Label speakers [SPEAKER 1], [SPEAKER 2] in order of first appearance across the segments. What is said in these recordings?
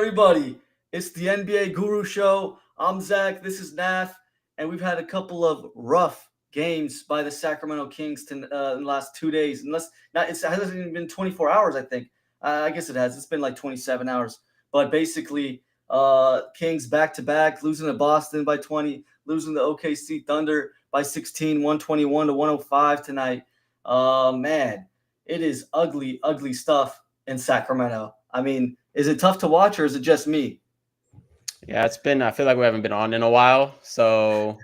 [SPEAKER 1] everybody. It's the NBA Guru Show. I'm Zach. This is Naf. And we've had a couple of rough games by the Sacramento Kings in the last 2 days. It hasn't even been 24 hours, I think. I guess it has. It's been like 27 hours. But basically, Kings back-to-back, losing to Boston by 20, losing to OKC Thunder by 16, 121 to 105 tonight. Man, it is ugly, ugly stuff in Sacramento. I mean, is it tough to watch or is it just me?
[SPEAKER 2] Yeah, I feel like we haven't been on in a while. So,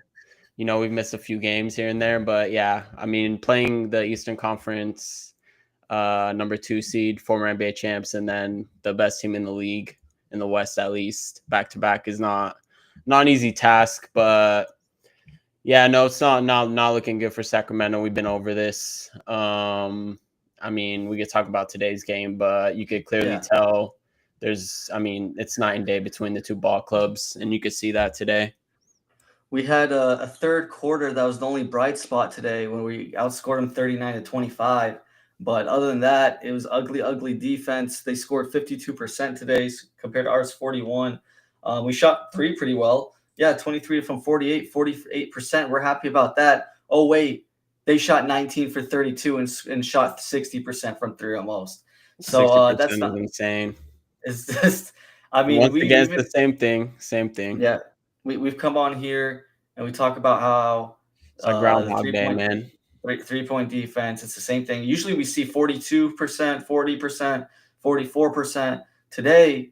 [SPEAKER 2] we've missed a few games here and there. But yeah, I mean, playing the Eastern Conference number 2 seed, former NBA champs, and then the best team in the league in the West, at least back to back, is not an easy task. But yeah, no, it's not looking good for Sacramento. We've been over this. I mean, we could talk about today's game, but you could clearly tell it's night and day between the two ball clubs, and you could see that today.
[SPEAKER 1] We had a third quarter that was the only bright spot today when we outscored them 39 to 25. But other than that, it was ugly, ugly defense. They scored 52% today compared to ours 41. We shot three pretty well. Yeah, 23 from 48, 48%. We're happy about that. Oh, wait. They shot 19 for 32 and shot 60% from three almost. So that's not
[SPEAKER 2] insane.
[SPEAKER 1] It's just, I mean,
[SPEAKER 2] once again, it's the same thing.
[SPEAKER 1] Yeah, we've come on here and we talk about how
[SPEAKER 2] it's like Groundhog Day, man.
[SPEAKER 1] 3-point defense. It's the same thing. Usually we see 42%, 40%, 44%. Today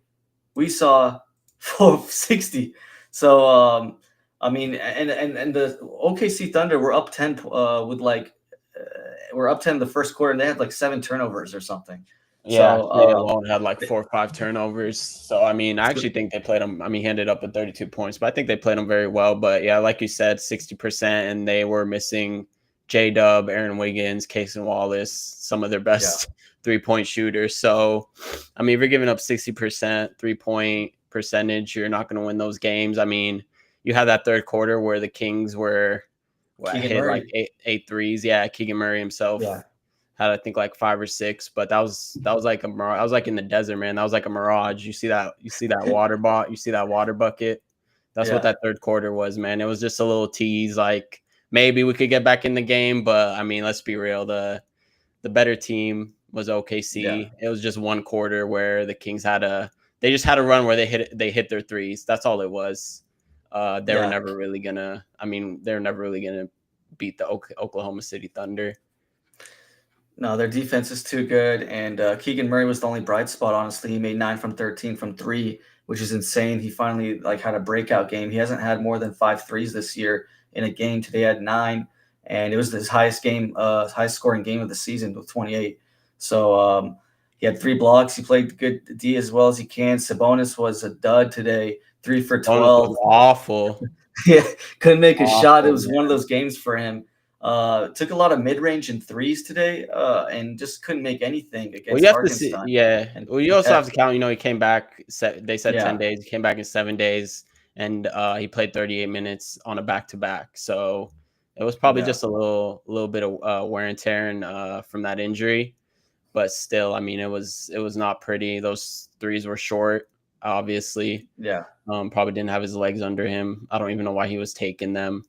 [SPEAKER 1] we saw 60. So I mean, and the OKC Thunder were up 10 we're up 10 the first quarter, and they had like 7 turnovers or something.
[SPEAKER 2] Yeah, so, they alone had like 4 or 5 turnovers. So, I mean, I actually think they played them. I mean, he ended up with 32 points, but I think they played them very well. But yeah, like you said, 60%, and they were missing J-Dub, Aaron Wiggins, Casey Wallace, some of their best 3-point shooters. So, I mean, if you're giving up 60% 3-point percentage, you're not going to win those games. I mean, you had that third quarter where the Kings were hit like eight threes. Yeah, Keegan Murray himself.
[SPEAKER 1] Yeah.
[SPEAKER 2] Had I think like 5 or 6, but that was like a mirage. I was like in the desert, man. That was like a mirage. You see that water bucket. That's what that third quarter was, man. It was just a little tease, like maybe we could get back in the game, but I mean, let's be real. The better team was OKC. Yeah. It was just one quarter where the Kings they just had a run where they hit their threes. That's all it was. They were never really gonna beat the Oklahoma City Thunder.
[SPEAKER 1] No, their defense is too good, and Keegan Murray was the only bright spot. Honestly, he made 9 from 13 from 3, which is insane. He finally had a breakout game. He hasn't had more than 5 threes this year in a game. Today he had 9, and it was his highest scoring game of the season with 28. So he had 3 blocks. He played good D as well as he can. Sabonis was a dud today, 3 for 12.
[SPEAKER 2] Was awful.
[SPEAKER 1] Yeah, couldn't make a shot. It was one of those games for him. Took a lot of mid-range and threes today, and just couldn't make anything against Arkansas.
[SPEAKER 2] You also have to count. He came back. They said 10 days. He came back in 7 days, and he played 38 minutes on a back-to-back. So it was probably just a little bit of wear and tear from that injury. But still, I mean, it was not pretty. Those threes were short, obviously.
[SPEAKER 1] Yeah.
[SPEAKER 2] Probably didn't have his legs under him. I don't even know why he was taking them.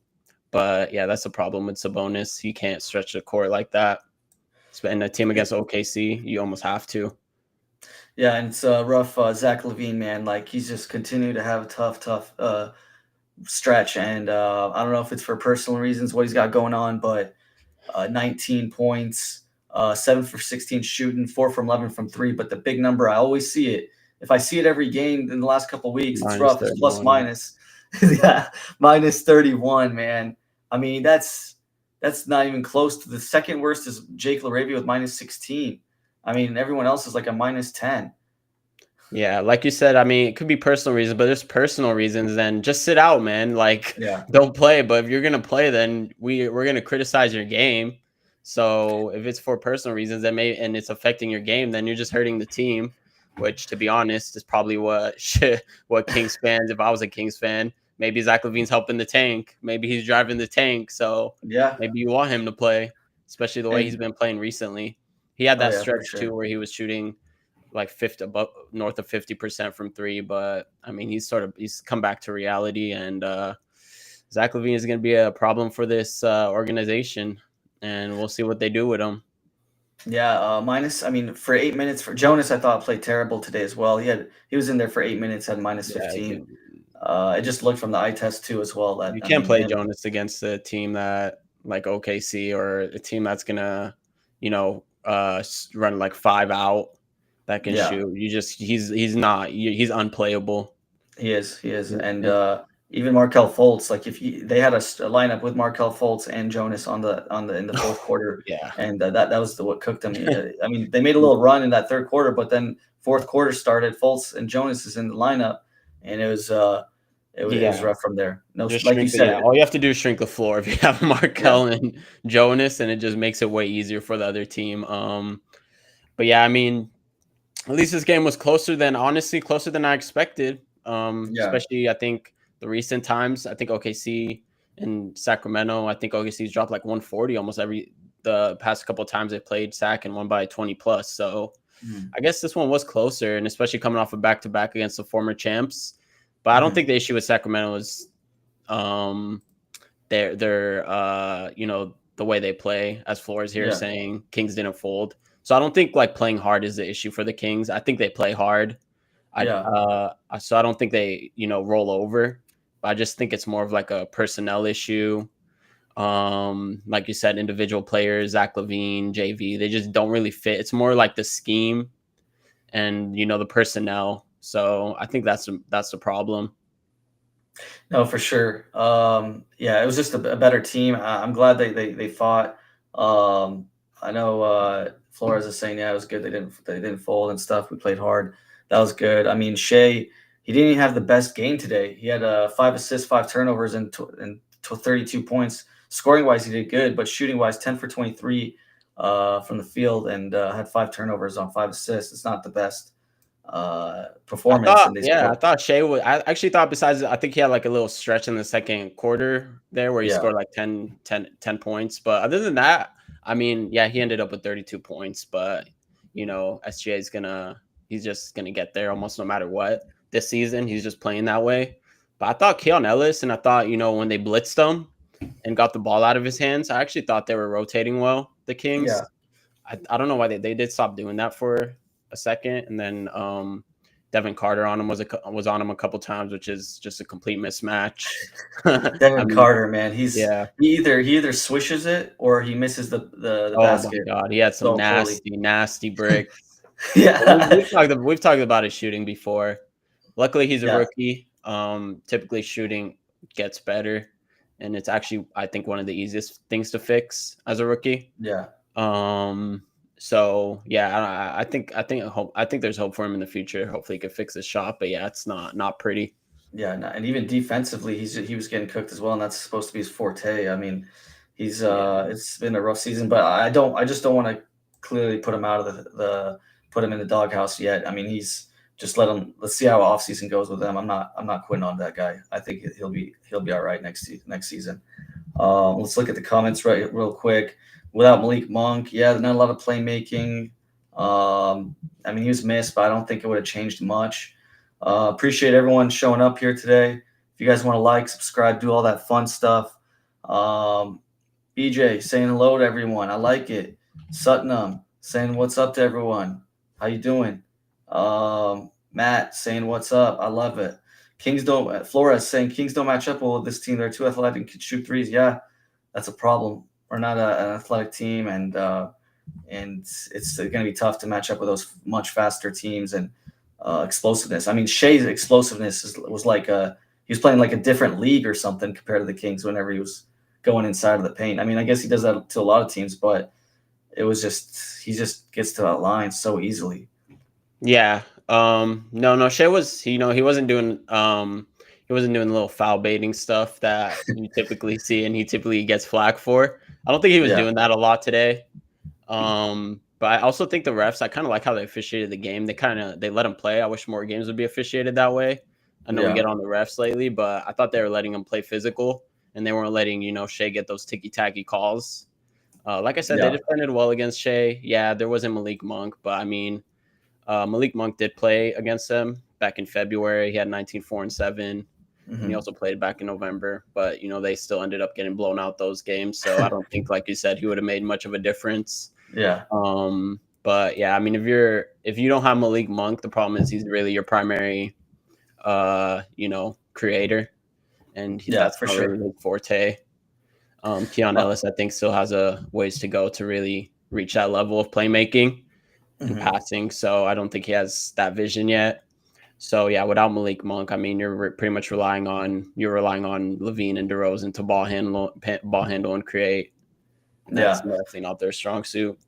[SPEAKER 2] But yeah, that's a problem with Sabonis. He can't stretch the court like that. In a team against OKC, you almost have to.
[SPEAKER 1] Yeah, and it's rough. Zach LaVine, man, like he's just continued to have a tough stretch. And I don't know if it's for personal reasons, what he's got going on, but 19 points, 7 for 16 shooting, 4 from 11 from 3. But the big number, I always see it. If I see it every game in the last couple of weeks, it's rough. It's plus minus. Yeah, minus 31, man. I mean, that's not even close to the second worst is Jake LaRavia with minus 16. I mean, everyone else is like a minus 10.
[SPEAKER 2] Yeah, like you said, I mean, it could be personal reasons, but there's personal reasons. Then just sit out, man. Like, don't play. But if you're gonna play, then we're gonna criticize your game. So if it's for personal reasons, and it's affecting your game, then you're just hurting the team. Which, to be honest, is probably what Kings fans. If I was a Kings fan, maybe Zach LaVine's helping the tank. Maybe he's driving the tank. So maybe you want him to play, especially the way he's been playing recently. He had that stretch too where he was shooting like 50 above north of 50% from three. But I mean, he's come back to reality, and Zach LaVine is going to be a problem for this organization, and we'll see what they do with him.
[SPEAKER 1] Yeah, minus. I mean, for 8 minutes for Jonas, I thought played terrible today as well. He was in there for 8 minutes, had minus
[SPEAKER 2] Yeah,
[SPEAKER 1] 15. It just looked from the eye test too as well that
[SPEAKER 2] you
[SPEAKER 1] I
[SPEAKER 2] can't
[SPEAKER 1] mean
[SPEAKER 2] play
[SPEAKER 1] him.
[SPEAKER 2] Jonas against a team that like OKC or a team that's gonna, run like five out that can
[SPEAKER 1] Yeah,
[SPEAKER 2] shoot. He's not he's unplayable.
[SPEAKER 1] he is, and
[SPEAKER 2] And
[SPEAKER 1] even Markel Fultz. Like if they had a lineup with Markel Fultz and Jonas on the in the fourth quarter,
[SPEAKER 2] yeah,
[SPEAKER 1] and that was what cooked them. I mean, they made a little run in that third quarter, but then fourth quarter started. Fultz and Jonas is in the lineup, and it was
[SPEAKER 2] yeah.
[SPEAKER 1] rough from there. No,
[SPEAKER 2] Just
[SPEAKER 1] like you
[SPEAKER 2] shrink the
[SPEAKER 1] said,
[SPEAKER 2] yeah. All you have to do is shrink the floor if you have
[SPEAKER 1] yeah,
[SPEAKER 2] Markel and Jonas, and it just makes it way easier for the other team. But yeah, I mean, at least this game was closer than I expected.
[SPEAKER 1] yeah.
[SPEAKER 2] Especially I think the recent times. I think OKC and Sacramento. I think OKC's dropped like 140 almost every the past couple of times they played Sac and won by 20 plus. So
[SPEAKER 1] Mhm.
[SPEAKER 2] I guess this one was closer, and especially coming off a back to back against the former champs. But I don't
[SPEAKER 1] Mhm.
[SPEAKER 2] think the issue with Sacramento is um their the way they play, as Flores here
[SPEAKER 1] Yeah,
[SPEAKER 2] saying Kings didn't fold. So I don't think like playing hard is the issue for the Kings. I think they play hard.
[SPEAKER 1] yeah.
[SPEAKER 2] So I don't think they roll over. I just think it's more of like a personnel issue. Like you said, individual players, Zach LaVine, JV, they just don't really fit. It's more like the scheme and the personnel. So I think that's the problem.
[SPEAKER 1] No, for sure. Yeah, it was just a better team. I'm glad they fought. I know Flores is saying, yeah, it was good. They didn't fold and stuff. We played hard. That was good. I mean, Shea, he didn't even have the best game today. He had 5 assists, 5 turnovers, and 32 points. Scoring wise, he did good, but shooting wise, 10 for 23 from the field, and had 5 turnovers on 5 assists. It's not the best performance, and they
[SPEAKER 2] I
[SPEAKER 1] still,
[SPEAKER 2] thought Shea would. I actually thought besides, I think he had like a little stretch in the second quarter there where he
[SPEAKER 1] yeah.
[SPEAKER 2] scored like 10 points. But other than that, I mean, yeah, he ended up with 32 points. But, SGA he's just going to get there almost no matter what this season. He's just playing that way. But I thought Keon Ellis and I thought, when they blitzed him and got the ball out of his hands, I actually thought they were rotating well, the
[SPEAKER 1] Yeah.
[SPEAKER 2] Kings. I don't know why they did stop doing that for a second. And then, Devin Carter on him was on him a couple times, which is just a complete mismatch. I
[SPEAKER 1] Devin
[SPEAKER 2] mean,
[SPEAKER 1] Carter, man,
[SPEAKER 2] yeah.
[SPEAKER 1] he either swishes it or he misses the
[SPEAKER 2] Oh my
[SPEAKER 1] basket
[SPEAKER 2] God, he had some
[SPEAKER 1] so poorly.
[SPEAKER 2] nasty, nasty bricks. But
[SPEAKER 1] Yeah,
[SPEAKER 2] we've talked about his shooting before. Luckily, he's a
[SPEAKER 1] yeah,
[SPEAKER 2] rookie. Typically, shooting gets better, and it's actually I think one of the easiest things to fix as a rookie.
[SPEAKER 1] yeah,
[SPEAKER 2] Um, so yeah, I think there's hope for him in the future. Hopefully, he could fix his shot. But yeah, it's not pretty.
[SPEAKER 1] yeah. And even defensively, he was getting cooked as well, and that's supposed to be his forte. I mean,
[SPEAKER 2] Yeah.
[SPEAKER 1] it's been a rough season, but I just don't want to clearly put him out of the put him in the doghouse yet. I mean, just let's see how offseason goes with him. I'm not quitting on that guy. I think he'll be all right next season. Let's look at the comments real quick. Without Malik Monk, yeah, not a lot of playmaking. I mean, he was missed, but I don't think it would have changed much. Appreciate everyone showing up here today. If you guys want to like, subscribe, do all that fun stuff. Um, BJ saying hello to everyone. I like it. Suttonham saying what's up to everyone. How you doing? Matt saying what's up. I love it. Kings don't. Flores saying Kings don't match up well with this team. They're too athletic and can shoot threes. Yeah, that's a problem. We're not an athletic team, and it's going to be tough to match up with those much faster teams and explosiveness. I mean, Shea's explosiveness was like he was playing like a different league or something compared to the Kings whenever he was going inside of the paint. I mean, I guess he does that to a lot of teams, but it was just he just gets to that line so easily.
[SPEAKER 2] Yeah. No, Shea was, he wasn't doing the little foul baiting stuff that you typically see and he typically gets flack for. I don't think he was
[SPEAKER 1] Yeah,
[SPEAKER 2] doing that a lot today. But I also think the refs, I kind of like how they officiated the game. They let him play. I wish more games would be officiated that way. I know we
[SPEAKER 1] yeah,
[SPEAKER 2] get on the refs lately, but I thought they were letting him play physical and they weren't letting, Shea get those ticky tacky calls. Like I said, they
[SPEAKER 1] yeah,
[SPEAKER 2] defended well against Shea. Yeah, there wasn't Malik Monk, but I mean, Malik Monk did play against them back in February. He had 19, 4, and 7. And he
[SPEAKER 1] Hmm.
[SPEAKER 2] also played back in November, but they still ended up getting blown out those games. So I don't think, like you said, he would have made much of a difference.
[SPEAKER 1] Yeah,
[SPEAKER 2] But yeah, I mean, if you don't have Malik Monk, the problem is he's really your primary, creator, and
[SPEAKER 1] yeah,
[SPEAKER 2] that's
[SPEAKER 1] for
[SPEAKER 2] not really
[SPEAKER 1] sure.
[SPEAKER 2] his forte. Keon
[SPEAKER 1] Uh,
[SPEAKER 2] Ellis, I think, still has a ways to go to really reach that level of playmaking and
[SPEAKER 1] mhm.
[SPEAKER 2] passing. So I don't think he has that vision yet. So yeah, without Malik Monk, I mean, you're pretty much relying on Levine and DeRozan to ball handle, and create. And that's
[SPEAKER 1] Yeah,
[SPEAKER 2] definitely not their strong suit.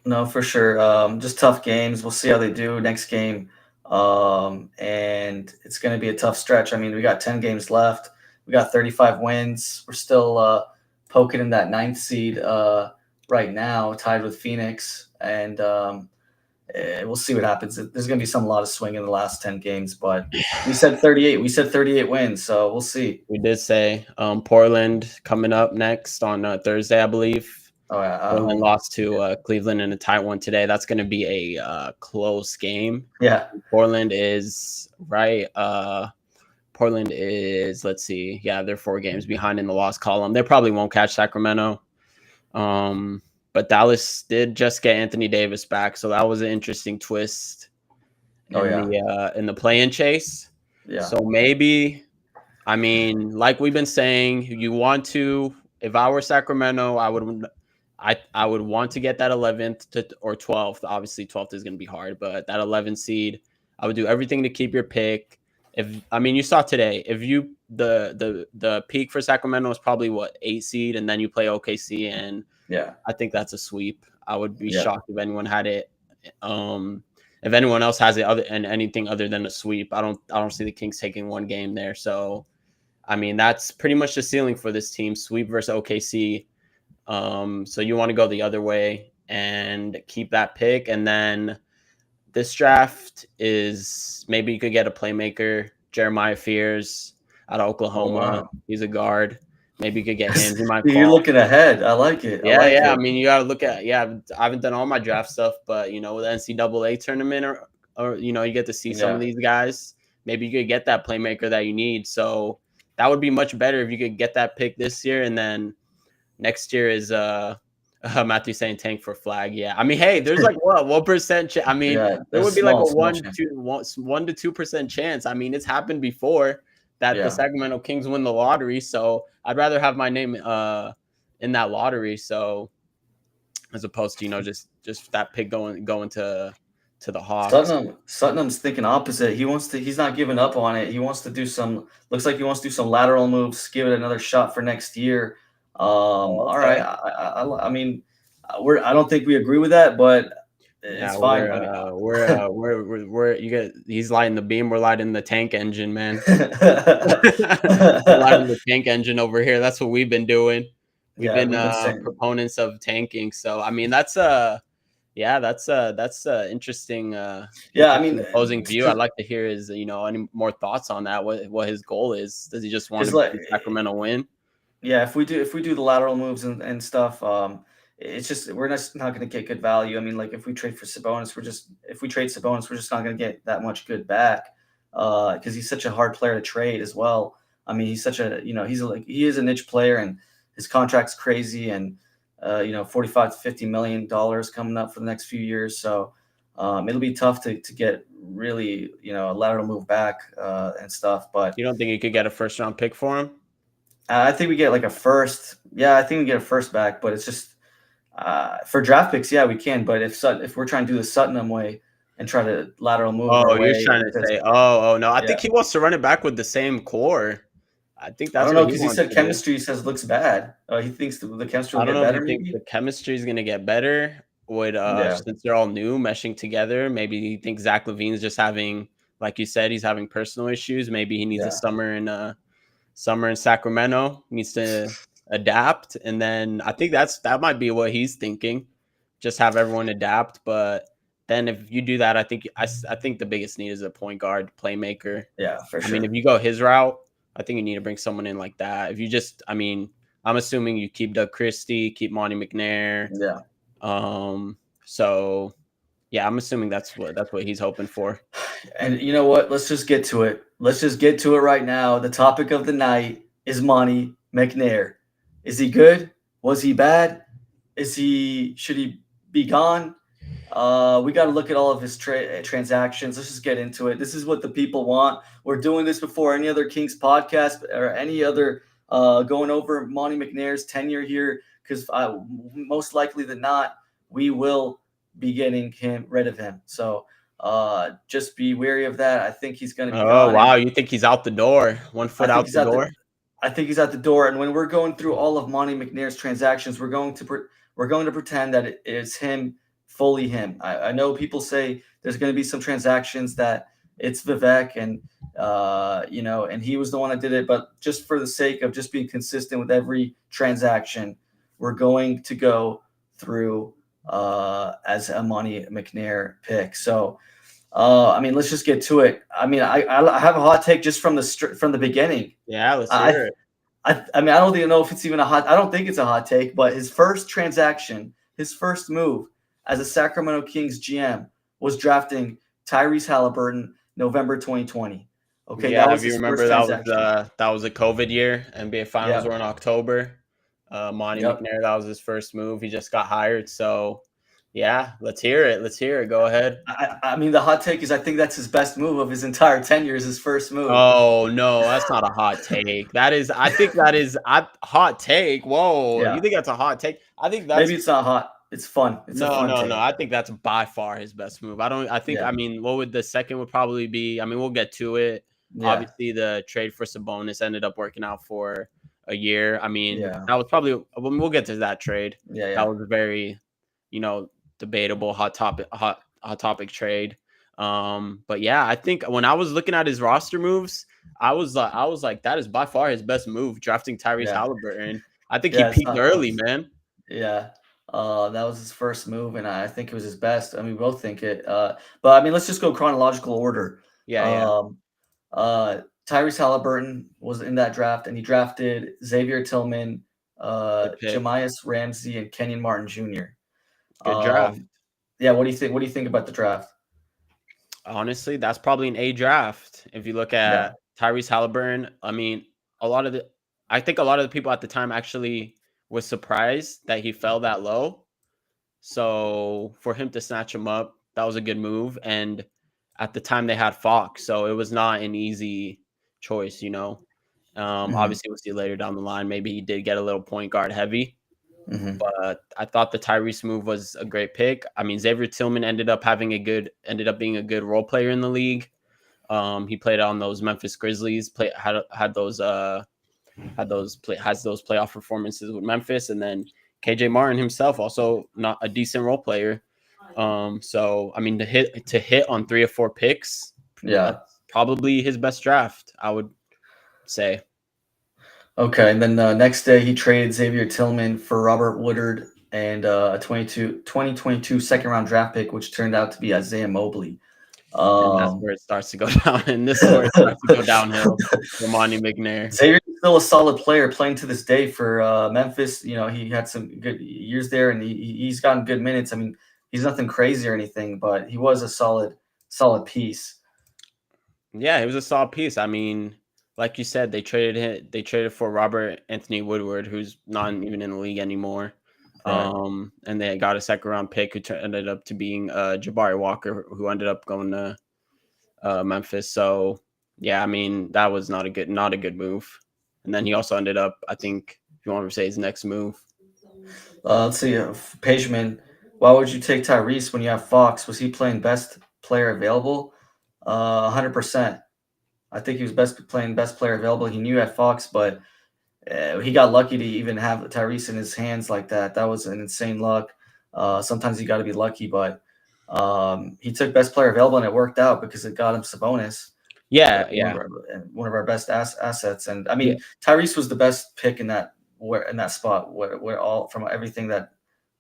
[SPEAKER 1] no, for sure. Just tough games. We'll see how they do next game. And it's going to be a tough stretch. I mean, we got 10 games left. We got 35 wins. We're still poking in that ninth seed right now, tied with Phoenix. And we'll see what happens. There's going to be a lot of swing in the last 10 games, but we said 38. We said 38 wins, so we'll see.
[SPEAKER 2] We did say Portland coming up next on Thursday, I believe.
[SPEAKER 1] Oh yeah, at
[SPEAKER 2] Portland
[SPEAKER 1] home.
[SPEAKER 2] lost to Cleveland in a tight one today. That's going to be a close game.
[SPEAKER 1] Yeah.
[SPEAKER 2] Portland is right. Portland is, let's see, yeah, they're 4 games behind in the loss column. They probably won't catch Sacramento. But Dallas did just get Anthony Davis back, so that was an interesting twist
[SPEAKER 1] Oh yeah.
[SPEAKER 2] in the play-in chase.
[SPEAKER 1] Yeah.
[SPEAKER 2] So maybe, I mean, like we've been saying, if I were Sacramento, I would want to get that 11th or 12th. Obviously 12th is going to be hard, but that 11th seed, I would do everything to keep your pick. You saw today, if you the peak for Sacramento is probably what, 8 seed, and then you play OKC, and
[SPEAKER 1] Yeah.
[SPEAKER 2] I think that's a sweep. I would be
[SPEAKER 1] Yeah.
[SPEAKER 2] shocked if anyone had it. If anyone else has it anything other than a sweep, I don't see the Kings taking one game there. So I mean, that's pretty much the ceiling for this team: sweep versus OKC. So you want to go the other way and keep that pick, and then this draft is maybe you could get a playmaker, Jeremiah Fears out of
[SPEAKER 1] Oh
[SPEAKER 2] Oklahoma.
[SPEAKER 1] wow.
[SPEAKER 2] He's a guard. Maybe you could get him. He might
[SPEAKER 1] You're
[SPEAKER 2] fall.
[SPEAKER 1] looking ahead. I like it. I
[SPEAKER 2] Yeah,
[SPEAKER 1] like
[SPEAKER 2] yeah. I
[SPEAKER 1] it.
[SPEAKER 2] mean, you got to look at, I haven't done all my draft stuff, but with the NCAA tournament, or you get to see some of
[SPEAKER 1] Yeah.
[SPEAKER 2] these guys. Maybe you could get that playmaker that you need. So that would be much better if you could get that pick this year, and then next year is Matthew saying tank for flag. Yeah, I mean, hey, there's like what 1%. I mean,
[SPEAKER 1] Yeah.
[SPEAKER 2] there
[SPEAKER 1] That's
[SPEAKER 2] would be like a
[SPEAKER 1] small chance.
[SPEAKER 2] 1 to 2% chance. I mean, it's happened before that the
[SPEAKER 1] Yeah.
[SPEAKER 2] Sacramento Kings win the lottery. So I'd rather have my name in that lottery. So as opposed to just that pick going to the Hawks.
[SPEAKER 1] Suttonham's thinking opposite. He wants to. He's not giving up on it. He wants to do some. Looks like he wants to do some lateral moves. Give it another shot for next year.
[SPEAKER 2] Oh,
[SPEAKER 1] All right.
[SPEAKER 2] okay.
[SPEAKER 1] I mean, I don't think we agree with that, but it's
[SPEAKER 2] Yeah,
[SPEAKER 1] fine. I mean,
[SPEAKER 2] we're you get he's lighting the beam, we're lighting the tank engine, man. We're lighting
[SPEAKER 1] yeah,
[SPEAKER 2] the tank engine over here. That's what we've been doing. We've been
[SPEAKER 1] we've been saying.
[SPEAKER 2] proponents of tanking. So I mean, that's interesting
[SPEAKER 1] Yeah, I mean,
[SPEAKER 2] opposing view. I'd like to hear his any more thoughts on that. What his goal is? Does he just want
[SPEAKER 1] because
[SPEAKER 2] to
[SPEAKER 1] like
[SPEAKER 2] see Sacramento win?
[SPEAKER 1] yeah, if we do the lateral moves and stuff, it's just we're just not going to get good value. I mean, like if we trade for Sabonis, if we trade Sabonis, we're just not going to get that much good back because he's such a hard player to trade as well. I mean, he's such a he is a niche player and his contract's crazy and 45 to 50 million dollars coming up for the next few years. So it'll be tough to get really a lateral move back and stuff, but.
[SPEAKER 2] You don't think you could get a first round pick for him?
[SPEAKER 1] I think we get like a first. Yeah, I think we get a first back, but it's just for draft picks. Yeah, we can. But if we're trying to do the Suttonham way and try to lateral move our
[SPEAKER 2] Oh, you're
[SPEAKER 1] way,
[SPEAKER 2] trying to say, oh no, I
[SPEAKER 1] yeah,
[SPEAKER 2] think he wants to run it back with the same core. I think
[SPEAKER 1] I
[SPEAKER 2] that's
[SPEAKER 1] don't
[SPEAKER 2] what
[SPEAKER 1] know
[SPEAKER 2] he
[SPEAKER 1] because he
[SPEAKER 2] wants
[SPEAKER 1] said
[SPEAKER 2] to do.
[SPEAKER 1] chemistry says looks bad. He thinks the chemistry will
[SPEAKER 2] I don't
[SPEAKER 1] get
[SPEAKER 2] know if he
[SPEAKER 1] better,
[SPEAKER 2] thinks the
[SPEAKER 1] maybe.
[SPEAKER 2] chemistry is gonna get better with
[SPEAKER 1] Yeah,
[SPEAKER 2] since they're all new meshing together. Maybe he thinks Zach LaVine's just having, like you said, he's having personal issues. Maybe he needs a
[SPEAKER 1] yeah,
[SPEAKER 2] summer in Sacramento, needs to adapt, and then I think that might be what he's thinking. Just have everyone adapt, but then if you do that, I think the biggest need is a point guard playmaker.
[SPEAKER 1] yeah, for
[SPEAKER 2] I mean,
[SPEAKER 1] sure.
[SPEAKER 2] if you go his route, I think you need to bring someone in like that. If you just, I mean, I'm assuming you keep Doug Christie, keep Monte McNair.
[SPEAKER 1] Yeah,
[SPEAKER 2] So Yeah, I'm assuming that's what he's hoping for.
[SPEAKER 1] And you know what? Let's just get to it. Let's just get to it right now. The topic of the night is Monte McNair. Is he good? Was he bad? Should he be gone? We got to look at all of his transactions. Let's just get into it. This is what the people want. We're doing this before any other Kings podcast or any other going over Monte McNair's tenure here, because most likely than not, we will be getting rid of him. So just be wary of that. I think he's going to be
[SPEAKER 2] Oh
[SPEAKER 1] gone,
[SPEAKER 2] wow,
[SPEAKER 1] and
[SPEAKER 2] you think he's out the door? One
[SPEAKER 1] I
[SPEAKER 2] foot
[SPEAKER 1] think
[SPEAKER 2] out
[SPEAKER 1] he's
[SPEAKER 2] the
[SPEAKER 1] at the
[SPEAKER 2] door?
[SPEAKER 1] I think he's at the door. And when we're going through all of Monte McNair's transactions, we're going to pretend that it is him, fully him. I know people say there's going to be some transactions that it's Vivek, and and he was the one that did it. But just for the sake of just being consistent with every transaction, we're going to go through as a Monte McNair pick. So. I mean, let's just get to it. I mean, I have a hot take just from the beginning.
[SPEAKER 2] Yeah, let's
[SPEAKER 1] I
[SPEAKER 2] hear it.
[SPEAKER 1] I mean, I don't even know if it's even a hot. I don't think it's a hot take, but his first transaction, his first move as a Sacramento Kings GM was drafting Tyrese Halliburton, November 2020. Okay, that
[SPEAKER 2] Yeah,
[SPEAKER 1] was
[SPEAKER 2] if you
[SPEAKER 1] his
[SPEAKER 2] remember,
[SPEAKER 1] first transaction.
[SPEAKER 2] that was a COVID year. NBA Finals were
[SPEAKER 1] Yep,
[SPEAKER 2] in October. Monte
[SPEAKER 1] yep.
[SPEAKER 2] McNair, that was his first move. He just got hired. So, yeah, let's hear it. Let's hear it. Go ahead.
[SPEAKER 1] I mean, the hot take is I think that's his best move of his entire tenure. Is his first move.
[SPEAKER 2] Oh no, that's not a hot take. That is, I think that is a hot take. Whoa, you
[SPEAKER 1] Yeah,
[SPEAKER 2] think that's a hot take? I think that's
[SPEAKER 1] maybe it's not hot. It's fun. It's a
[SPEAKER 2] no,
[SPEAKER 1] fun
[SPEAKER 2] no, no.
[SPEAKER 1] take.
[SPEAKER 2] I think that's by far his best move. I don't. I think. I
[SPEAKER 1] Yeah,
[SPEAKER 2] mean, what would the second would probably be? I mean, we'll get to it.
[SPEAKER 1] yeah,
[SPEAKER 2] Obviously, the trade for Sabonis ended up working out for a year. I mean,
[SPEAKER 1] yeah,
[SPEAKER 2] that was probably. We'll get to that trade.
[SPEAKER 1] yeah,
[SPEAKER 2] That
[SPEAKER 1] yeah,
[SPEAKER 2] was a very, debatable hot topic trade. But yeah, I think when I was looking at his roster moves, I was like, that is by far his best move, drafting Tyrese
[SPEAKER 1] yeah,
[SPEAKER 2] Halliburton. I think he
[SPEAKER 1] yeah. It's
[SPEAKER 2] peaked
[SPEAKER 1] not
[SPEAKER 2] early,
[SPEAKER 1] close.
[SPEAKER 2] man.
[SPEAKER 1] Yeah. That was his first move, and I think it was his best. I mean, we both think it. But I mean, let's just go chronological order.
[SPEAKER 2] Yeah, yeah.
[SPEAKER 1] Um, Tyrese Halliburton was in that draft, and he drafted Xavier Tillman,
[SPEAKER 2] Good pick.
[SPEAKER 1] Jamias Ramsey, and Kenyon Martin Jr.
[SPEAKER 2] Good draft.
[SPEAKER 1] Yeah, what do you think? What do you think about the draft?
[SPEAKER 2] Honestly, that's probably an A draft. If you look
[SPEAKER 1] Yeah.
[SPEAKER 2] at Tyrese Halliburton, I mean, a lot of the, I think a lot of the people at the time actually was surprised that he fell that low. So for him to snatch him up, that was a good move. And at the time they had Fox, so it was not an easy choice.
[SPEAKER 1] Hmm.
[SPEAKER 2] Obviously, we'll see later down the line. Maybe he did get a little point guard heavy,
[SPEAKER 1] Hmm.
[SPEAKER 2] but I thought the Tyrese move was a great pick. I mean, Xavier Tillman ended up being a good role player in the league. He played on those Memphis Grizzlies, has those playoff performances with Memphis, and then KJ Martin himself also not a decent role player. So I mean to hit on 3 or 4 picks,
[SPEAKER 1] Yeah.
[SPEAKER 2] that's probably his best draft, I would say.
[SPEAKER 1] Okay. And then next day, he traded Xavier Tillman for Robert Woodard and a 2022 second round draft pick, which turned out to be Isaiah Mobley.
[SPEAKER 2] And that's
[SPEAKER 1] Um,
[SPEAKER 2] where it starts to go down. And this is where it starts to go downhill for Monty McNair.
[SPEAKER 1] Xavier's still a solid player playing to this day for Memphis. You know, he had some good years there, and he's gotten good minutes. I mean, he's nothing crazy or anything, but he was a solid piece.
[SPEAKER 2] Yeah, it was a solid piece. I mean, like you said, they traded for Robert Anthony Woodward, who's not even in the league anymore.
[SPEAKER 1] Right.
[SPEAKER 2] And they got a second round pick who ended up to being Jabari Walker, who ended up going to Memphis. So yeah, I mean that was not a good move. And then he also ended up, I think, if you want to say his next move.
[SPEAKER 1] Let's see, Pageman. Why would you take Tyrese when you have Fox? Was he playing best player available? 100%. I think he was playing best player available. He knew at Fox, but he got lucky to even have Tyrese in his hands like that. That was an insane luck. Sometimes you got to be lucky, but he took best player available and it worked out because it got him Sabonis,
[SPEAKER 2] Yeah, yeah,
[SPEAKER 1] one of our best assets. And I
[SPEAKER 2] yeah.
[SPEAKER 1] mean, Tyrese was the best pick in that spot where all from everything that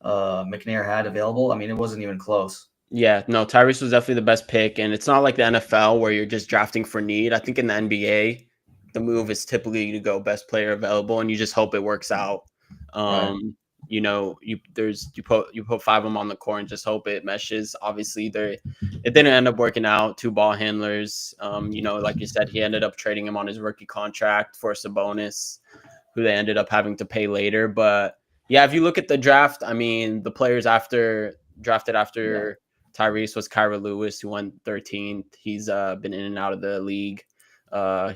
[SPEAKER 1] McNair had available. I mean, it wasn't even close.
[SPEAKER 2] Yeah, no, Tyrese was definitely the best pick, and it's not like the NFL where you're just drafting for need. I think in the NBA, the move is typically to go best player available, and you just hope it works out.
[SPEAKER 1] Right.
[SPEAKER 2] you put 5 of them on the court and just hope it meshes. Obviously, it didn't end up working out. 2 ball handlers. Like you said, he ended up trading him on his rookie contract for Sabonis, who they ended up having to pay later. But yeah, if you look at the draft, I mean, the players drafted
[SPEAKER 1] Yeah.
[SPEAKER 2] after Tyrese was Kyra Lewis, who went 13th. He's been in and out of the league.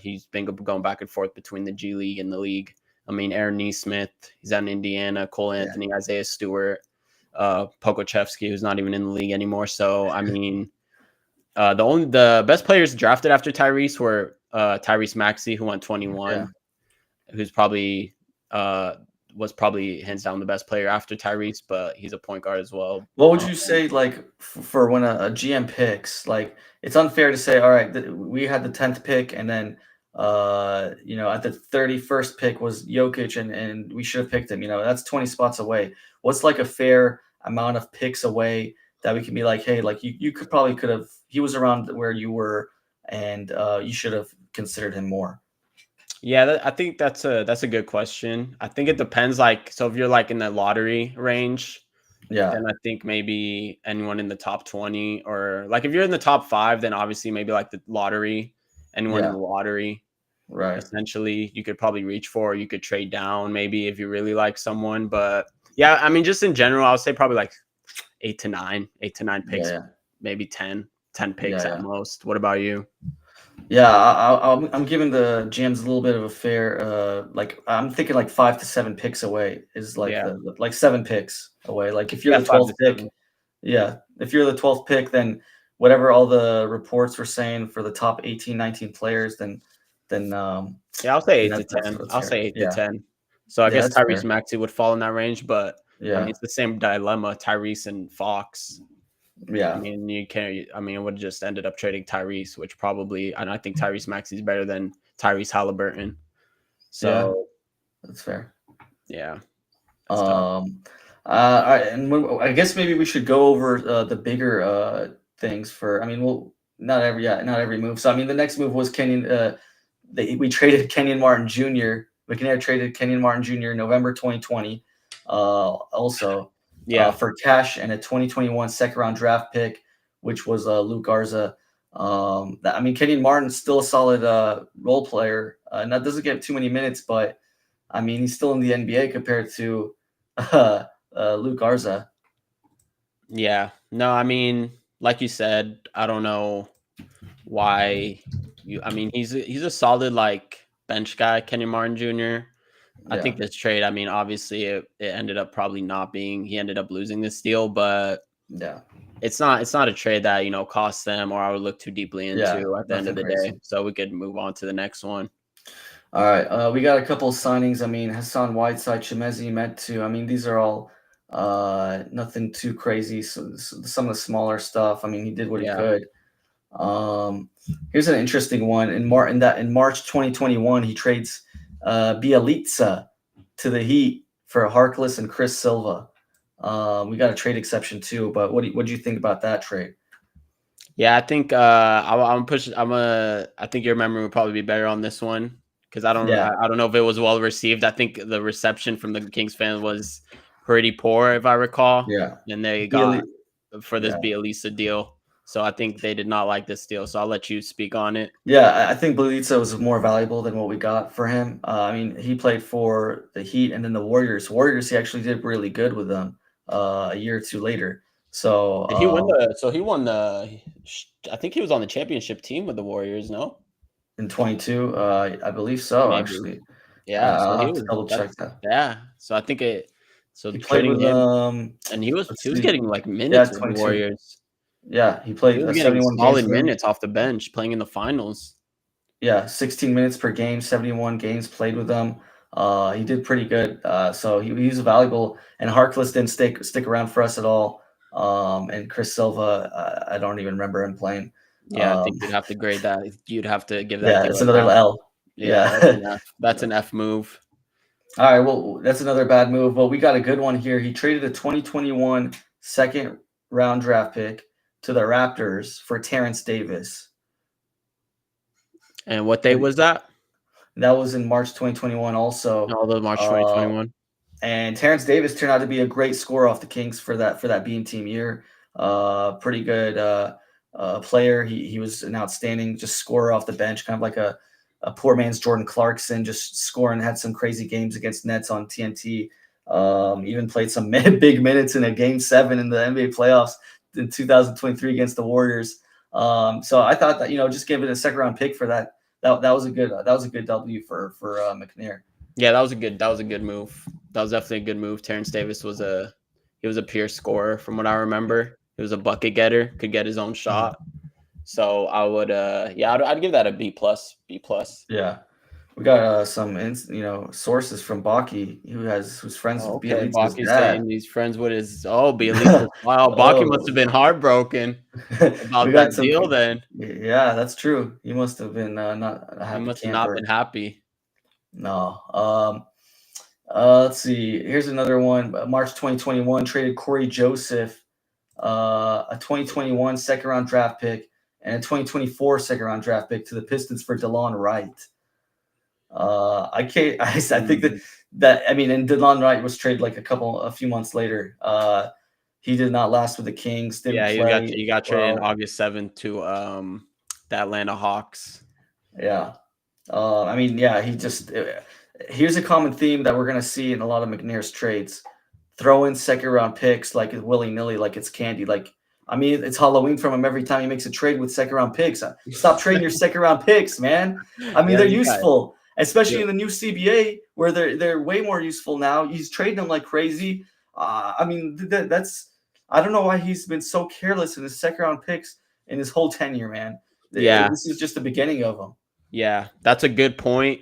[SPEAKER 2] He's been going back and forth between the G League and the league. I mean, Aaron Neesmith, he's out in Indiana. Cole
[SPEAKER 1] Yeah.
[SPEAKER 2] Anthony, Isaiah Stewart, Pokochevsky, who's not even in the league anymore. So I mean, the best players drafted after Tyrese were Tyrese Maxey, who went 21,
[SPEAKER 1] Yeah.
[SPEAKER 2] who's probably was probably hands down the best player after Tyrese, but he's a point guard as well.
[SPEAKER 1] What would you say, like, for when a GM picks? Like, it's unfair to say, all right, we had the 10th pick, and then, at the 31st pick was Jokic, and we should have picked him. That's 20 spots away. What's like a fair amount of picks away that we can be like, hey, like you could have, he was around where you were, and you should have considered him more.
[SPEAKER 2] Yeah, I think that's a good question. I think it depends. Like, so if you're like in the lottery range,
[SPEAKER 1] Yeah.
[SPEAKER 2] then I think maybe anyone in the top 20, or like if you're in the top 5, then obviously maybe like the lottery, anyone in
[SPEAKER 1] Yeah.
[SPEAKER 2] the lottery,
[SPEAKER 1] Right.
[SPEAKER 2] essentially you could probably reach for. You could trade down maybe if you really like someone. But yeah, I mean, just in general, I would say probably like 8 to 9 picks,
[SPEAKER 1] Yeah.
[SPEAKER 2] maybe 10
[SPEAKER 1] Yeah.
[SPEAKER 2] picks at
[SPEAKER 1] Yeah.
[SPEAKER 2] most. What about you?
[SPEAKER 1] Yeah, I'm giving the GMs a little bit of a fair, like I'm thinking like 5 to 7 picks away is like
[SPEAKER 2] Yeah,
[SPEAKER 1] like 7 picks away. Like if you're
[SPEAKER 2] yeah,
[SPEAKER 1] the
[SPEAKER 2] 5 to
[SPEAKER 1] 12th pick,
[SPEAKER 2] 7.
[SPEAKER 1] yeah, if you're the 12th pick, then whatever all the reports were saying for the top 18, 19 players, then
[SPEAKER 2] Yeah, I'll say
[SPEAKER 1] then
[SPEAKER 2] 8 to
[SPEAKER 1] that's
[SPEAKER 2] 10.
[SPEAKER 1] what's
[SPEAKER 2] I'll say
[SPEAKER 1] fair.
[SPEAKER 2] 8 to
[SPEAKER 1] Yeah,
[SPEAKER 2] 10. So I
[SPEAKER 1] yeah,
[SPEAKER 2] guess
[SPEAKER 1] that's
[SPEAKER 2] Tyrese
[SPEAKER 1] fair.
[SPEAKER 2] Maxey would fall in that range, but I mean,
[SPEAKER 1] Yeah,
[SPEAKER 2] it's the same dilemma, Tyrese and Fox. I
[SPEAKER 1] yeah,
[SPEAKER 2] mean, you can't. I mean, it would have just ended up trading Tyrese, which probably, and I think Tyrese Maxey's better than Tyrese Halliburton.
[SPEAKER 1] yeah,
[SPEAKER 2] So
[SPEAKER 1] that's fair.
[SPEAKER 2] yeah, that's tough.
[SPEAKER 1] Um, all right, and I guess maybe we should go over the bigger things for. I mean, well, not every move. So I mean, the next move was Kenyon. We traded Kenyon Martin Jr. McNair traded Kenyon Martin Jr. in November 2020. Also,
[SPEAKER 2] Yeah,
[SPEAKER 1] for cash and a 2021 second round draft pick, which was Luke Garza. I mean, Kenyon Martin's still a solid role player, and that doesn't get too many minutes, but I mean, he's still in the NBA compared to Luke Garza.
[SPEAKER 2] yeah. No, I mean, like you said, I don't know why you. I mean, he's a solid like bench guy, Kenny Martin Jr. I
[SPEAKER 1] Yeah,
[SPEAKER 2] think this trade, I mean, obviously it ended up probably not being, he ended up losing this deal, but
[SPEAKER 1] yeah,
[SPEAKER 2] it's not a trade that, costs them or I would look too deeply
[SPEAKER 1] yeah.
[SPEAKER 2] into at the end of
[SPEAKER 1] Nothing
[SPEAKER 2] the day.
[SPEAKER 1] crazy.
[SPEAKER 2] So we could move on to the next one.
[SPEAKER 1] All right, we got a couple of signings. I mean, Hassan Whiteside, Chemezi Metu. I mean, these are all nothing too crazy. So some of the smaller stuff. I mean, he did what he
[SPEAKER 2] Yeah.
[SPEAKER 1] could. Here's an interesting one. In March 2021, he trades Bielitsa to the Heat for Harkless and Chris Silva. We got a trade exception too, but what do you think about that trade?
[SPEAKER 2] Yeah, I think I think your memory would probably be better on this one because I don't
[SPEAKER 1] Yeah,
[SPEAKER 2] I, I don't know if it was well received. I think the reception from the Kings fan was pretty poor, if I recall.
[SPEAKER 1] yeah,
[SPEAKER 2] And they got
[SPEAKER 1] Bieli-
[SPEAKER 2] for this
[SPEAKER 1] yeah,
[SPEAKER 2] Bielisa deal. So I think they did not like this deal. So I'll let you speak on it.
[SPEAKER 1] yeah. I think Bielitsa was more valuable than what we got for him. I mean, he played for the Heat and then the Warriors. Warriors, he actually did really good with them a year or two later. So
[SPEAKER 2] Did he win the? So he won the. I think he was on the championship team with the Warriors. No,
[SPEAKER 1] in 22, I believe so.
[SPEAKER 2] maybe.
[SPEAKER 1] Actually,
[SPEAKER 2] Yeah. So
[SPEAKER 1] I'll
[SPEAKER 2] he
[SPEAKER 1] have to
[SPEAKER 2] was.
[SPEAKER 1] double check
[SPEAKER 2] That's
[SPEAKER 1] that.
[SPEAKER 2] yeah. So I think it. So
[SPEAKER 1] He played
[SPEAKER 2] trading
[SPEAKER 1] with
[SPEAKER 2] him, and he was
[SPEAKER 1] let's
[SPEAKER 2] he was
[SPEAKER 1] see,
[SPEAKER 2] getting like
[SPEAKER 1] yeah,
[SPEAKER 2] minutes with the
[SPEAKER 1] 22.
[SPEAKER 2] Warriors.
[SPEAKER 1] Yeah, he
[SPEAKER 2] He
[SPEAKER 1] played
[SPEAKER 2] was getting
[SPEAKER 1] 71 games
[SPEAKER 2] solid
[SPEAKER 1] with them.
[SPEAKER 2] minutes off the bench, playing in the finals.
[SPEAKER 1] Yeah, 16 minutes per game, 71 games played with them. He did pretty good. So he's valuable. And Harkless didn't stick around for us at all. And Chris Silva, I don't even remember him playing.
[SPEAKER 2] Yeah, I
[SPEAKER 1] Um,
[SPEAKER 2] think you'd have to grade that. You'd have to give that
[SPEAKER 1] yeah,
[SPEAKER 2] deal
[SPEAKER 1] it's
[SPEAKER 2] an
[SPEAKER 1] another
[SPEAKER 2] F.
[SPEAKER 1] L.
[SPEAKER 2] Yeah, that's
[SPEAKER 1] Yeah.
[SPEAKER 2] an F. That's an F move.
[SPEAKER 1] All right, well, that's another bad move. Well, we got a good one here. He traded a 2021 second round draft pick to the Raptors for Terrence Davis.
[SPEAKER 2] And what date was that?
[SPEAKER 1] That was in March 2021 also.
[SPEAKER 2] Although March
[SPEAKER 1] Uh,
[SPEAKER 2] 2021.
[SPEAKER 1] And Terrence Davis turned out to be a great scorer off the Kings for that Beam Team year. Pretty good player. He was an outstanding just scorer off the bench, kind of like a poor man's Jordan Clarkson, just scoring. Had some crazy games against Nets on TNT. Even played some big minutes in a Game 7 in the NBA playoffs in 2023 against the Warriors. So I thought that just giving a second round pick for that was a good W for McNair.
[SPEAKER 2] Yeah, that was a good move. That was definitely a good move. Terrence Davis was a pure scorer from what I remember. He was a bucket getter, could get his own
[SPEAKER 1] Mhm.
[SPEAKER 2] shot. So I would I'd give that a B plus. B plus.
[SPEAKER 1] Yeah, we got some sources from Baki who's friends with
[SPEAKER 2] Okay,
[SPEAKER 1] Bielitsa's
[SPEAKER 2] Baki's
[SPEAKER 1] dad.
[SPEAKER 2] saying he's friends with his Bielitsa. Wow, Baki must have
[SPEAKER 1] Oh,
[SPEAKER 2] been heartbroken
[SPEAKER 1] we
[SPEAKER 2] about
[SPEAKER 1] got
[SPEAKER 2] that
[SPEAKER 1] some.
[SPEAKER 2] deal then.
[SPEAKER 1] Yeah, that's true. He must have been not a
[SPEAKER 2] He
[SPEAKER 1] happy
[SPEAKER 2] must have not been
[SPEAKER 1] camper.
[SPEAKER 2] happy.
[SPEAKER 1] No. Let's see. Here's another one. March 2021 traded Corey Joseph, a 2021 second round draft pick and a 2024 second round draft pick to the Pistons for DeLon Wright. I can't. I think
[SPEAKER 2] Mm.
[SPEAKER 1] that I mean, and DeLon Wright was traded like a few months later. He did not last with the Kings. Didn't
[SPEAKER 2] Yeah,
[SPEAKER 1] play
[SPEAKER 2] he got traded in
[SPEAKER 1] well.
[SPEAKER 2] August 7th to the Atlanta Hawks.
[SPEAKER 1] Yeah. I mean, yeah. He just here's a common theme that we're gonna see in a lot of McNair's trades: throw in second round picks like willy nilly, like it's candy. Like I mean, it's Halloween from him every time he makes a trade with second round picks. Stop trading your second round picks, man. I mean,
[SPEAKER 2] Yeah,
[SPEAKER 1] they're
[SPEAKER 2] this guy.
[SPEAKER 1] useful, especially
[SPEAKER 2] Yeah.
[SPEAKER 1] in the new CBA where they're way more useful now. He's trading them like crazy. I mean, that's I don't know why he's been so careless in his second round picks in his whole tenure, man.
[SPEAKER 2] Yeah.
[SPEAKER 1] This is just the beginning of them.
[SPEAKER 2] Yeah, that's a good point.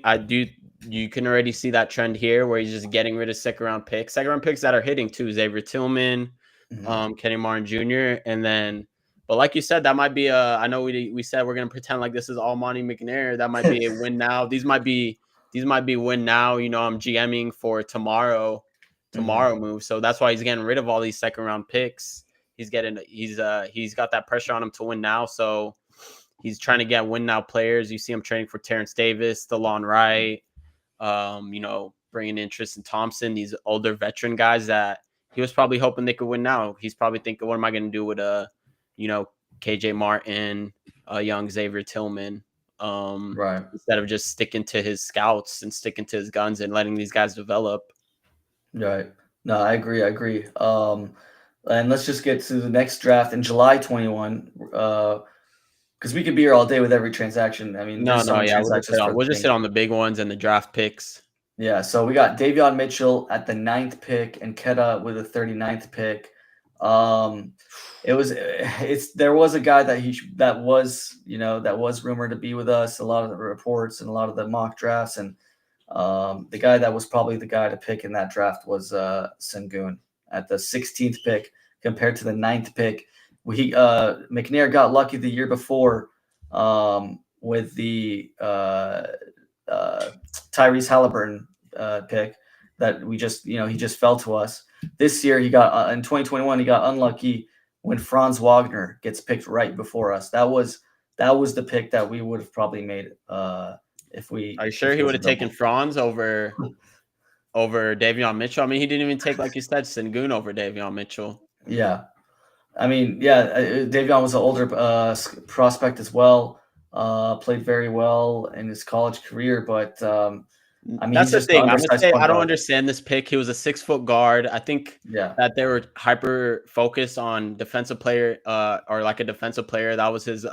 [SPEAKER 2] You can already see that trend here where he's just getting rid of second round picks that are hitting too. Xavier Tillman,
[SPEAKER 1] Mhm.
[SPEAKER 2] Kenny Martin Jr. And then, but like you said, that might be I know we said we're gonna pretend like this is all Monte McNair. That might be a win now. These might be win now. You know, I'm GMing for
[SPEAKER 1] Mhm.
[SPEAKER 2] tomorrow move. So that's why he's getting rid of all these second round picks. He's got that pressure on him to win now. So he's trying to get win now players. You see him training for Terrence Davis, DeLon Wright, bringing in Tristan Thompson, these older veteran guys that he was probably hoping they could win now. He's probably thinking, what am I going to do with you know, KJ Martin, young Xavier Tillman,
[SPEAKER 1] Right.
[SPEAKER 2] instead of just sticking to his scouts and sticking to his guns and letting these guys develop.
[SPEAKER 1] Right. No, I agree. I agree. And let's just get to the next draft in July 21. Because we could be here all day with every transaction. I mean,
[SPEAKER 2] No,
[SPEAKER 1] there's so
[SPEAKER 2] no,
[SPEAKER 1] many
[SPEAKER 2] yeah,
[SPEAKER 1] transactions for the
[SPEAKER 2] we'll just
[SPEAKER 1] Kings.
[SPEAKER 2] hit on the big ones and the draft picks.
[SPEAKER 1] Yeah. So we got Davion Mitchell at the ninth pick and Keta with the 39th pick. Um, there was a guy that was rumored to be with us. A lot of the reports and a lot of the mock drafts, and the guy that was probably the guy to pick in that draft was Sengun at the 16th pick compared to the ninth pick. McNair got lucky the year before with the Tyrese Halliburton pick that he just fell to us. This year he got in 2021 he got unlucky when Franz Wagner gets picked right before us. That was the pick that we would have probably made if
[SPEAKER 2] Are you
[SPEAKER 1] if
[SPEAKER 2] sure he
[SPEAKER 1] it was
[SPEAKER 2] would
[SPEAKER 1] a
[SPEAKER 2] have taken
[SPEAKER 1] double.
[SPEAKER 2] Franz over Davion Mitchell? I mean, he didn't even take, like you said, Sengun over Davion Mitchell.
[SPEAKER 1] Yeah, I mean, yeah, Davion was an older prospect as well. Played very well in his college career, but I mean,
[SPEAKER 2] That's
[SPEAKER 1] he's
[SPEAKER 2] the
[SPEAKER 1] just an
[SPEAKER 2] thing. I'm gonna
[SPEAKER 1] undersized
[SPEAKER 2] say I
[SPEAKER 1] point
[SPEAKER 2] don't
[SPEAKER 1] guard.
[SPEAKER 2] understand this pick. He was a 6 foot guard. I think
[SPEAKER 1] Yeah,
[SPEAKER 2] that they were hyper focused on defensive player, or like a defensive player. That was his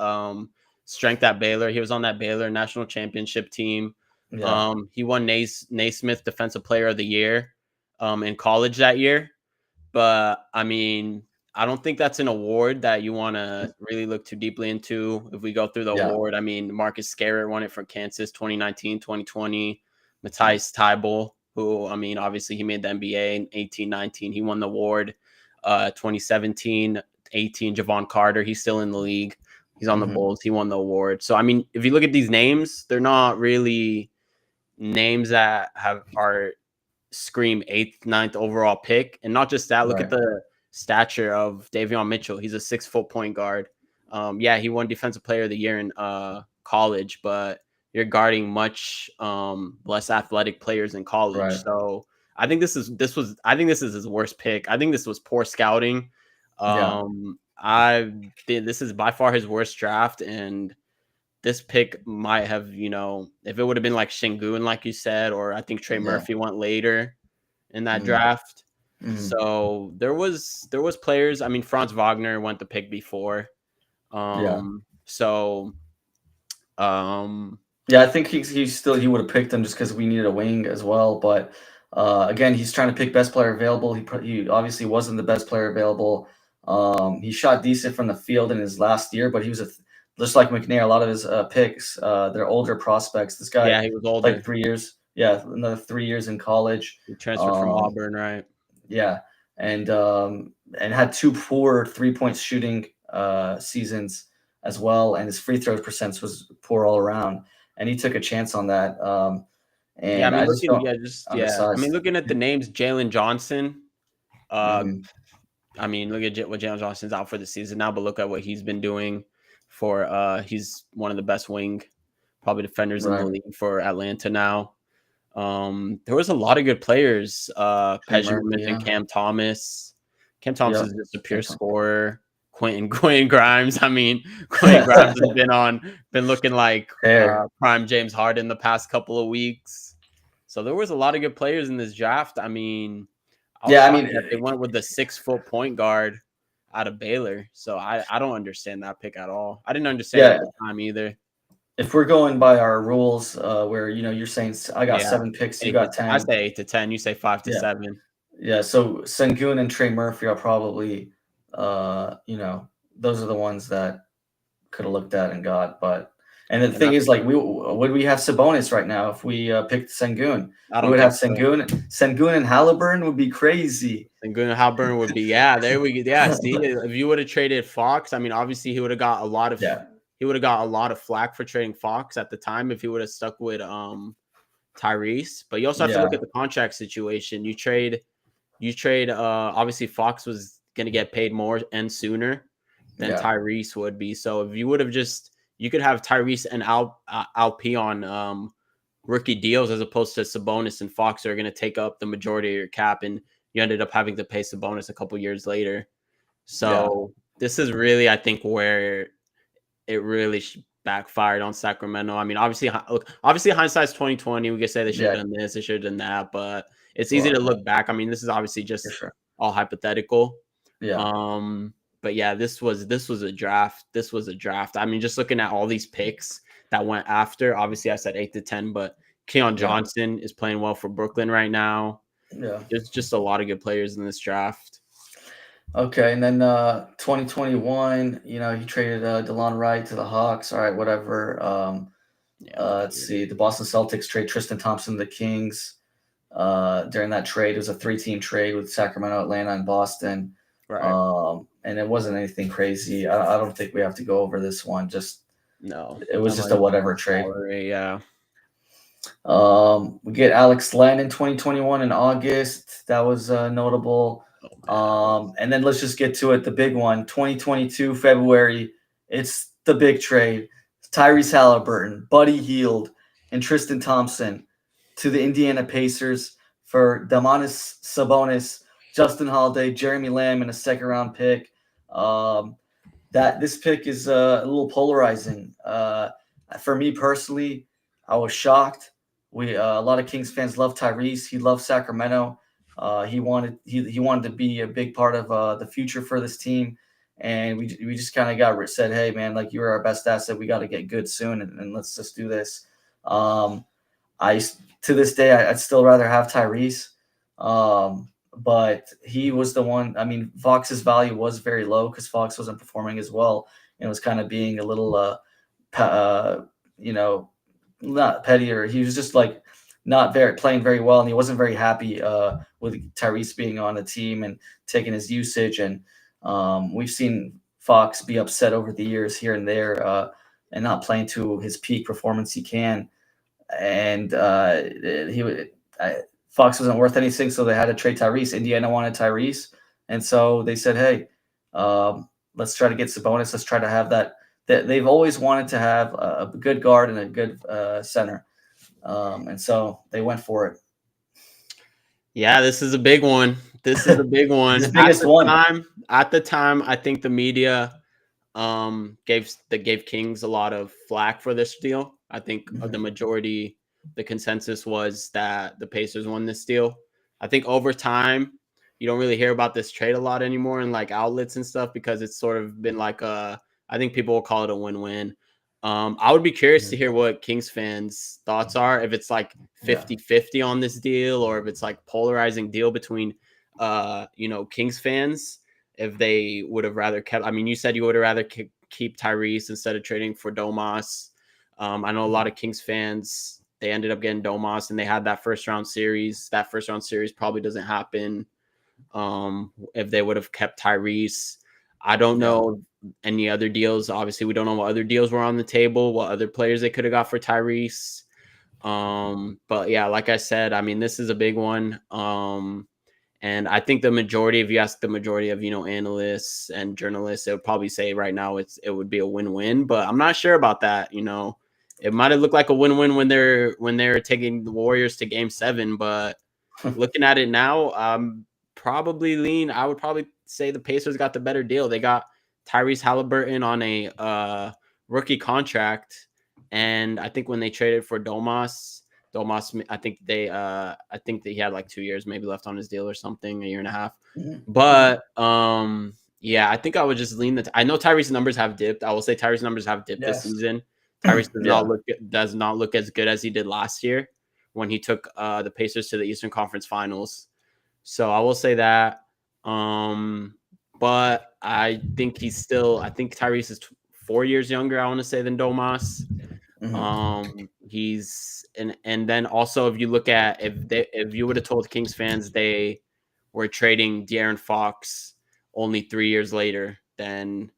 [SPEAKER 2] strength at Baylor. He was on that Baylor national championship team.
[SPEAKER 1] yeah,
[SPEAKER 2] He won Naismith Defensive Player of the Year in college that year. But I mean, I don't think that's an award that you want to really look too deeply into. If we go through the
[SPEAKER 1] yeah.
[SPEAKER 2] award, I mean, Marcus Garrett won it for Kansas 2019, 2020. Matthias Tybel, who, I mean, obviously he made the NBA in 18, 19. He won the award. 2017, 18, Javon Carter. He's still in the league. He's on the
[SPEAKER 1] Hmm.
[SPEAKER 2] Bulls. He won the award. So, I mean, if you look at these names, they're not really names that are scream eighth, ninth overall pick. And not just that, look at
[SPEAKER 1] Right,
[SPEAKER 2] the stature of Davion Mitchell. He's a 6 foot point guard. Yeah, he won Defensive Player of the Year in college, but you're guarding much less athletic players in college.
[SPEAKER 1] right.
[SPEAKER 2] So I think this is his worst pick. I think this was poor scouting.
[SPEAKER 1] Yeah,
[SPEAKER 2] This is by far his worst draft, and this pick might have, if it would have been like Şengün, like you said, or I think Trey
[SPEAKER 1] yeah,
[SPEAKER 2] Murphy went later in that
[SPEAKER 1] mm,
[SPEAKER 2] draft.
[SPEAKER 1] mm,
[SPEAKER 2] So there was players. I mean, Franz Wagner went the pick before.
[SPEAKER 1] yeah.
[SPEAKER 2] So um,
[SPEAKER 1] Yeah, I think he would have picked him just because we needed a wing as well. But again, he's trying to pick best player available. He obviously wasn't the best player available. He shot decent from the field in his last year, but he was just like McNair. A lot of his picks, they're older prospects. This guy
[SPEAKER 2] yeah, he was
[SPEAKER 1] played
[SPEAKER 2] older.
[SPEAKER 1] 3 years. Yeah, another 3 years in college.
[SPEAKER 2] He transferred from
[SPEAKER 1] Um,
[SPEAKER 2] Auburn, right?
[SPEAKER 1] yeah, and had two poor 3 point shooting seasons as well, and his free throw percent was poor all around. And he took a chance on that.
[SPEAKER 2] Yeah, I
[SPEAKER 1] And
[SPEAKER 2] mean,
[SPEAKER 1] I just don't
[SPEAKER 2] I mean,
[SPEAKER 1] undersized.
[SPEAKER 2] looking at the names, Jalen Johnson. Uh,
[SPEAKER 1] Hmm.
[SPEAKER 2] I mean, look at what Jalen Johnson's out for the season now, but look at what he's been doing for. He's one of the best wing, probably defenders in the
[SPEAKER 1] Right,
[SPEAKER 2] league for Atlanta now. There was a lot of good players.
[SPEAKER 1] Trey
[SPEAKER 2] As you
[SPEAKER 1] Murphy,
[SPEAKER 2] mentioned,
[SPEAKER 1] yeah,
[SPEAKER 2] Cam Thomas. Cam Thomas
[SPEAKER 1] yep,
[SPEAKER 2] is just a pure
[SPEAKER 1] Cam Thomas.
[SPEAKER 2] scorer. Quentin Grimes. I mean, Quentin Grimes has been looking like
[SPEAKER 1] Hair,
[SPEAKER 2] prime James Harden the past couple of weeks. So there was a lot of good players in this draft. I mean, I was
[SPEAKER 1] yeah. I
[SPEAKER 2] shocked
[SPEAKER 1] mean,
[SPEAKER 2] that they went with the 6 foot point guard out of Baylor. So I don't understand that pick at all. I didn't understand it
[SPEAKER 1] yeah.
[SPEAKER 2] at the time either.
[SPEAKER 1] If we're going by our rules, where you're saying I got
[SPEAKER 2] Yeah,
[SPEAKER 1] 7 picks, you got
[SPEAKER 2] I
[SPEAKER 1] 10.
[SPEAKER 2] say 8 to 10. You say 5 to
[SPEAKER 1] Yeah,
[SPEAKER 2] 7.
[SPEAKER 1] yeah. So Sengun and Trey Murphy are probably, those are the ones that could have looked at and got. But and the
[SPEAKER 2] And
[SPEAKER 1] thing is, like, would we have Sabonis right now if we picked Sengun?
[SPEAKER 2] I
[SPEAKER 1] We
[SPEAKER 2] don't
[SPEAKER 1] would have
[SPEAKER 2] think so.
[SPEAKER 1] Sengun and Halliburton would be crazy.
[SPEAKER 2] And Gunnar Halburn would be, yeah, there we go. Yeah, see, if you would have traded Fox, I mean, obviously
[SPEAKER 1] Yeah,
[SPEAKER 2] he would have got a lot of flack for trading Fox at the time if he would have stuck with Tyrese. But you also have to look
[SPEAKER 1] yeah,
[SPEAKER 2] at the contract situation. You trade obviously Fox was gonna get paid more and sooner than
[SPEAKER 1] yeah,
[SPEAKER 2] Tyrese would be. So if you would have you could have Tyrese and Alp on rookie deals as opposed to Sabonis and Fox are going to take up the majority of your cap, and you ended up having to pay Sabonis a couple years later.
[SPEAKER 1] yeah,
[SPEAKER 2] So this is really, I think, where it really backfired on Sacramento. I mean, obviously hindsight's 2020. We could say they should have
[SPEAKER 1] yeah.
[SPEAKER 2] done this, they should have done that, but it's easy to
[SPEAKER 1] Well,
[SPEAKER 2] look back. I mean, this is obviously
[SPEAKER 1] for
[SPEAKER 2] just
[SPEAKER 1] sure.
[SPEAKER 2] all hypothetical.
[SPEAKER 1] Yeah,
[SPEAKER 2] Um, but yeah, this was a draft. This was a draft. I mean, just looking at all these picks that went after. Obviously, I said 8 to 10, but Keon
[SPEAKER 1] yeah,
[SPEAKER 2] Johnson is playing well for Brooklyn right now.
[SPEAKER 1] yeah.
[SPEAKER 2] There's just a lot of good players in this draft.
[SPEAKER 1] Okay, and then 2021, he traded DeLon Wright to the Hawks. All right, whatever.
[SPEAKER 2] Yeah,
[SPEAKER 1] Let's
[SPEAKER 2] whatever.
[SPEAKER 1] see. The Boston Celtics trade Tristan Thompson to the Kings. During that trade, it was a three-team trade with Sacramento, Atlanta, and Boston.
[SPEAKER 2] Right.
[SPEAKER 1] And it wasn't anything crazy. I don't think we have to go over this one. Just
[SPEAKER 2] No,
[SPEAKER 1] it was
[SPEAKER 2] I'm
[SPEAKER 1] just
[SPEAKER 2] not
[SPEAKER 1] a
[SPEAKER 2] even
[SPEAKER 1] whatever
[SPEAKER 2] gonna
[SPEAKER 1] trade.
[SPEAKER 2] tolerate. Yeah.
[SPEAKER 1] We get Alex Len in 2021 in August. That was notable.
[SPEAKER 2] Oh man.
[SPEAKER 1] And then let's just get to it. The big one, 2022 February. It's the big trade. Tyrese Halliburton, Buddy Hield, and Tristan Thompson to the Indiana Pacers for Domantas Sabonis, Justin Holiday, Jeremy Lamb, and a second round pick. That this pick is a little polarizing. For me personally, I was shocked. A lot of Kings fans love Tyrese. He loved Sacramento. He wanted to be a big part of the future for this team, and we just kind of said, hey man, like, you're our best asset. We got to get good soon, and let's just do this. Um, I to this day I'd still rather have Tyrese, but he was the one. I mean, Fox's value was very low because Fox wasn't performing as well and was kind of being a little you know, not pettier. He was just like not very playing very well, and he wasn't very happy with Tyrese being on the team and taking his usage. And we've seen Fox be upset over the years here and there, and not playing to his peak performance he can. And Fox wasn't worth anything, so they had to trade Tyrese. Indiana wanted Tyrese, and so they said, "Hey, let's try to get Sabonis. Let's try to have that." They've always wanted to have a good guard and a good center, and so they went for it.
[SPEAKER 2] Yeah, this is a big one. This is a big one.
[SPEAKER 1] His biggest one.
[SPEAKER 2] At the time, I think the media gave Kings a lot of flack for this deal. I think the
[SPEAKER 1] Mhm.
[SPEAKER 2] majority, the consensus was that the Pacers won this deal. I think over time, you don't really hear about this trade a lot anymore in like outlets and stuff because it's sort of been like a, I think people will call it a win-win. I would be curious to
[SPEAKER 1] Mhm.
[SPEAKER 2] hear what Kings fans thoughts are, if it's like
[SPEAKER 1] Yeah.
[SPEAKER 2] 50-50 on this deal or if it's like polarizing deal between Kings fans, if they would have rather kept. I mean, you said you would have rather keep Tyrese instead of trading for Domas. I know a lot
[SPEAKER 1] Mhm.
[SPEAKER 2] of Kings fans, they ended up getting Domas and they had that first round series. That first round series probably doesn't happen if they would have kept Tyrese. I don't
[SPEAKER 1] Yeah.
[SPEAKER 2] know any other deals. Obviously, we don't know what other deals were on the table, what other players they could have got for Tyrese. But yeah, like I said, I mean, this is a big one. And I think the majority, if you ask the majority of analysts and journalists, they would probably say right now it would be a win-win. But I'm not sure about that. It might have looked like a win-win when they're taking the Warriors to Game 7, but looking at it now, I would probably say the Pacers got the better deal. They got Tyrese Halliburton on a rookie contract, and I think when they traded for Domas, I think that he had like 2 years maybe left on his deal or something, a year and a half.
[SPEAKER 1] Mhm. Mhm.
[SPEAKER 2] But yeah, I think I would just lean I know Tyrese's numbers have dipped. I will say Tyrese's numbers have dipped this
[SPEAKER 1] Yes.
[SPEAKER 2] season. Tyrese
[SPEAKER 1] Yeah.
[SPEAKER 2] does not look as good as he did last year when he took the Pacers to the Eastern Conference Finals. So I will say that. Um, but I think Tyrese is 4 years younger, I want to say, than Domas.
[SPEAKER 1] Mhm.
[SPEAKER 2] He's and then also if you look at if you would have told Kings fans they were trading De'Aaron Fox only 3 years later, then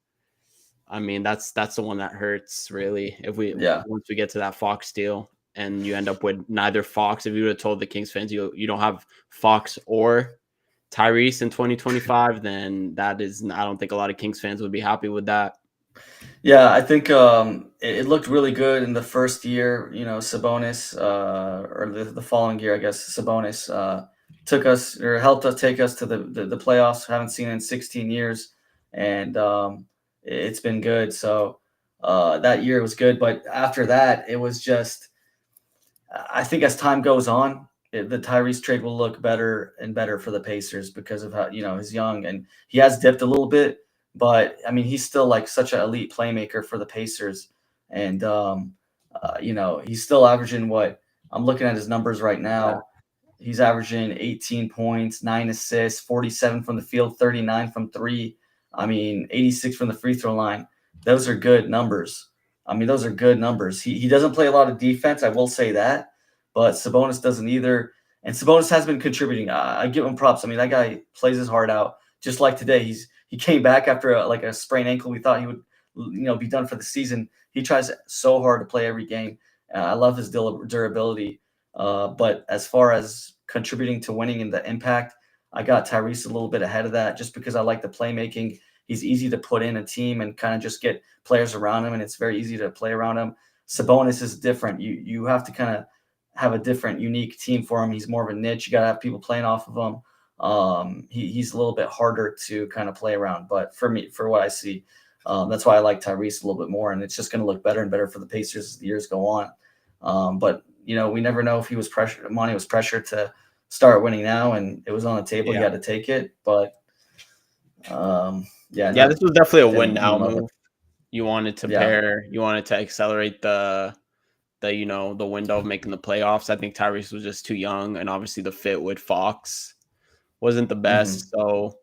[SPEAKER 2] I mean, that's the one that hurts really. If we
[SPEAKER 1] Yeah.
[SPEAKER 2] once we get to that Fox deal and you end up with neither Fox, if you would have told the Kings fans you don't have Fox or Tyrese in 2025, then I don't think a lot of Kings fans would be happy with that.
[SPEAKER 1] Yeah, I think it looked really good in the first year. Sabonis, or the following year, I guess Sabonis took us or helped us take us to the playoffs. Haven't seen it in 16 years, and it's been good. So that year was good, but after that, it was just. I think as time goes on, the Tyrese trade will look better and better for the Pacers because of how he's young and he has dipped a little bit, but I mean he's still like such an elite playmaker for the Pacers, and he's still averaging what I'm looking at his numbers right
[SPEAKER 2] Yeah.
[SPEAKER 1] now. He's averaging 18 points, 9 assists, 47 from the field, 39 from three. I mean, 86 from the free throw line. Those are good numbers. I mean, those are good numbers. He doesn't play a lot of defense, I will say that, but Sabonis doesn't either. And Sabonis has been contributing. I give him props. I mean, that guy plays his heart out. Just like today, he came back after like a sprained ankle. We thought he would, be done for the season. He tries so hard to play every game. I love his durability. But as far as contributing to winning in the impact, I got Tyrese a little bit ahead of that just because I like the playmaking. He's easy to put in a team and kind of just get players around him, and it's very easy to play around him. Sabonis is different. You have to kind of have a different, unique team for him. He's more of a niche. You got to have people playing off of him. He's a little bit harder to kind of play around, but for me, for what I see, that's why I like Tyrese a little bit more, and it's just going to look better and better for the Pacers as the years go on. But we never know if he was pressured. Monty was pressured to start winning now, and it was on the table. He
[SPEAKER 2] Yeah.
[SPEAKER 1] had to take it, but yeah,
[SPEAKER 2] Yeah, this
[SPEAKER 1] not
[SPEAKER 2] was definitely a win
[SPEAKER 1] didn't
[SPEAKER 2] now
[SPEAKER 1] love it.
[SPEAKER 2] move.
[SPEAKER 1] Yeah.
[SPEAKER 2] You wanted to accelerate the window of making the playoffs. I think Tyrese was just too young and obviously the fit with Fox wasn't the
[SPEAKER 1] Hmm.
[SPEAKER 2] best. So,